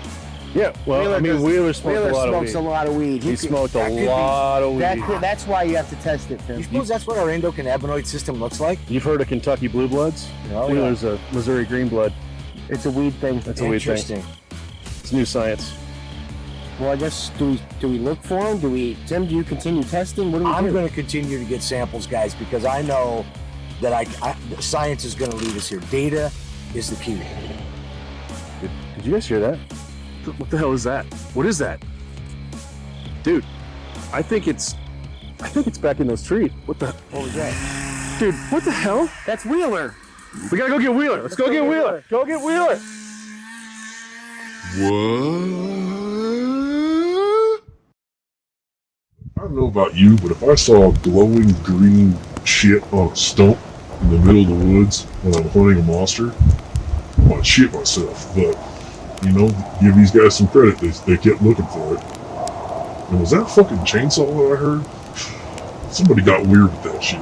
Yeah, well, Wheeler smokes a lot of weed. He smoked a lot of weed. That's why you have to test it, Tim. You suppose that's what our endocannabinoid system looks like? You've heard of Kentucky Blue Bloods? Oh, Wheeler's a Missouri Green Blood. It's a weed thing. That's a weed thing. It's new science. Well, I guess, do we look for them? Tim, do you continue testing? What do we do? I'm going to continue to get samples, guys, because I know that science is going to lead us here. Data is the key. Did you guys hear that? What the hell is that? What is that? Dude, I think it's back in those trees. What was that? Dude, what the hell? That's Wheeler. We gotta go get Wheeler. Let's go get Wheeler. Go get Wheeler. What? I don't know about you, but if I saw glowing green shit on a stump in the middle of the woods when I'm hunting a monster, I might shit myself. But, give these guys some credit. They kept looking for it. And was that fucking chainsaw that I heard? Somebody got weird with that shit.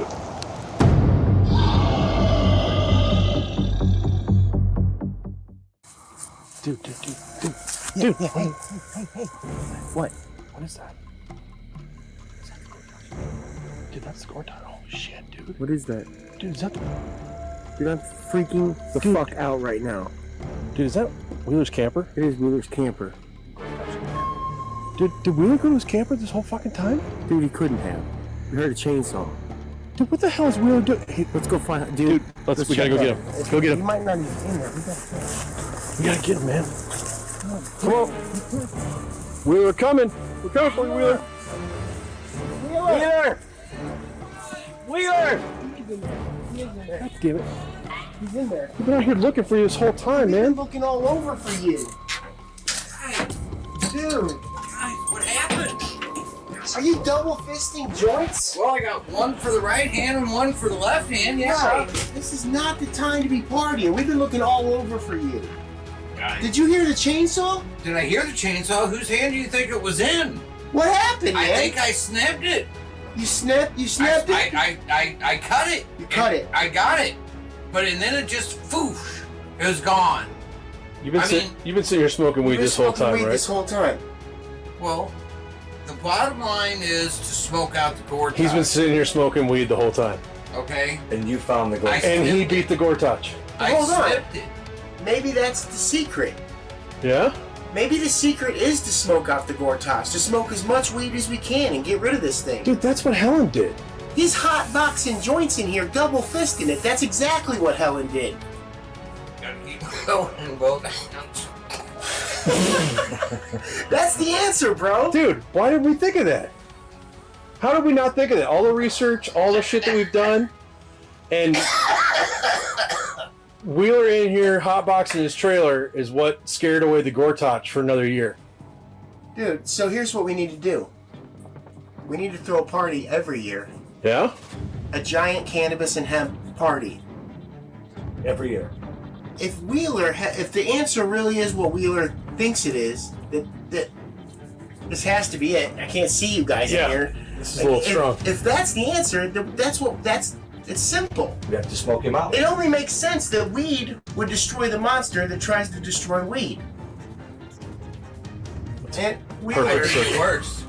Dude. Hey. What? What is that? Dude, that's the Gortach. Oh shit, dude. What is that? Dude, is that Dude, I'm freaking the fuck out right now. Dude, is that Wheeler's camper? It is Wheeler's camper. Dude, did Wheeler go to his camper this whole fucking time? Dude, he couldn't have. We heard a chainsaw. Dude, what the hell is Wheeler doing? Hey, let's go find dude. We gotta go get him. Let's go get him. He might not even be in there. We gotta get him, man. Come on. Wheeler, coming. We're coming for you, Wheeler. Wheeler! God damn it. He's in there. We've been out here looking for you this whole time, We've man. been looking all over for you. Dude. Guys, what happened? Are you double fisting joints? Well, I got one for the right hand and one for the left hand, yeah. This is not the time to be partying. We've been looking all over for you. Guys. Did you hear the chainsaw? Did I hear the chainsaw? Whose hand do you think it was in? What happened, man? I think I snapped it. You snapped it? I cut it. You cut it. I got it. And then it just foosh. It was gone. You've been sitting here smoking weed this whole time, right? This whole time. Well, the bottom line is to smoke out the Gortach. He's been sitting here smoking weed the whole time. Okay. And you found the Gortach. And he beat the Gortach. Hold on. Snipped it. Maybe that's the secret. Yeah? Maybe the secret is to smoke off the Gortach, to smoke as much weed as we can and get rid of this thing. Dude, that's what Helen did. He's hot boxing joints in here, double fisting it. That's exactly what Helen did. Gotta keep going both hands. That's the answer, bro. Dude, why did we think of that? How did we not think of that? All the research, all the shit that we've done, and Wheeler in here hotboxing his trailer is what scared away the Gortach for another year. Dude, so here's what we need to do. We need to throw a party every year. Yeah? A giant cannabis and hemp party. Every year. If if the answer really is what Wheeler thinks it is, that this has to be it. I can't see you guys in here. This is a little strong. If that's the answer, it's simple. We have to smoke him out. It only makes sense that weed would destroy the monster that tries to destroy weed. And Wheeler, It works.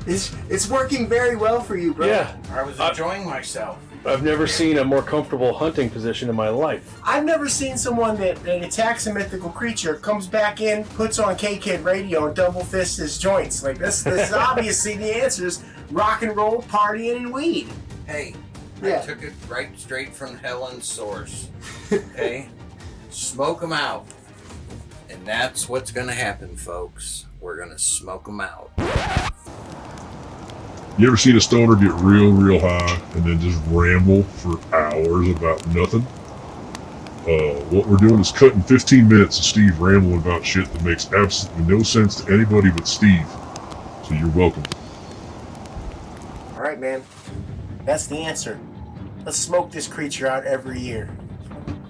it's working very well for you, bro. Yeah. I was enjoying myself. I've never seen a more comfortable hunting position in my life. I've never seen someone that attacks a mythical creature, comes back in, puts on K-Kid radio, and double fists his joints. Like this is obviously the answer is rock and roll, partying, and weed. Hey, Yeah. I took it right straight from Helen's source. Okay? Smoke them out. And that's what's going to happen, folks. We're going to smoke them out. You ever seen a stoner get real high and then just ramble for hours about nothing? What we're doing is cutting 15 minutes of Steve rambling about shit that makes absolutely no sense to anybody but Steve. So you're welcome. man. That's the answer. Let's smoke this creature out every year.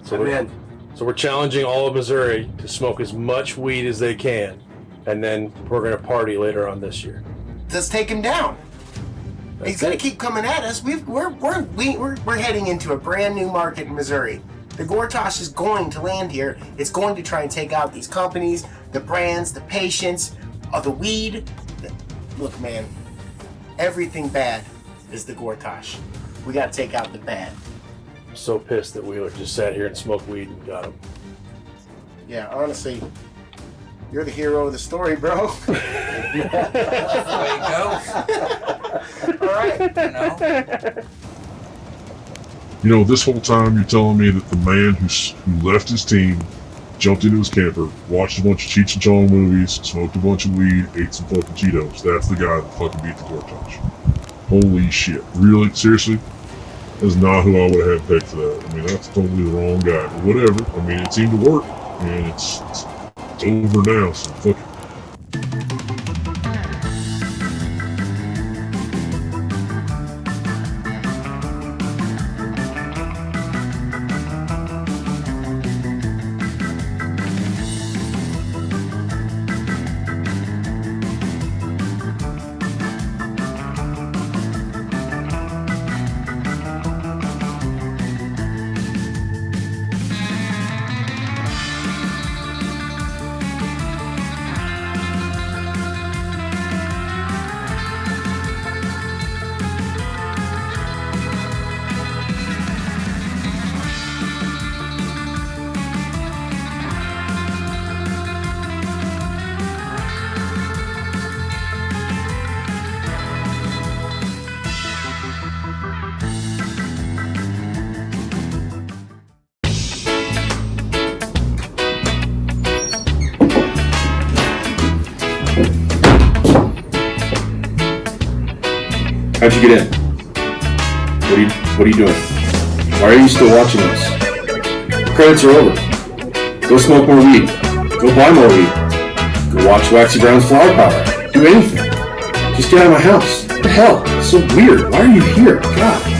So we're challenging all of Missouri to smoke as much weed as they can, and then we're going to party later on this year. Let's take him down. He's going to keep coming at us. We're heading into a brand new market in Missouri. The Gortach is going to land here. It's going to try and take out these companies, the brands, the patients, the weed. Look, man, everything bad is the Gortach. We got to take out the bad. I'm so pissed that we just sat here and smoked weed and got him. Yeah, honestly, you're the hero of the story, bro. There you go. All right. You know, this whole time you're telling me that the man who left his team, jumped into his camper, watched a bunch of Cheech and Chong movies, smoked a bunch of weed, ate some fucking Cheetos. That's the guy that fucking beat the Gortach. Holy shit. Really? Seriously? That's not who I would have had picked for that. I mean, that's totally the wrong guy. But whatever. I mean, it seemed to work. And it's over now, so fuck it. How'd you get in? What are you doing? Why are you still watching us? The credits are over. Go smoke more weed. Go buy more weed. Go watch Waxy Brown's Flower Power. Do anything. Just get out of my house. What the hell? It's so weird. Why are you here? God.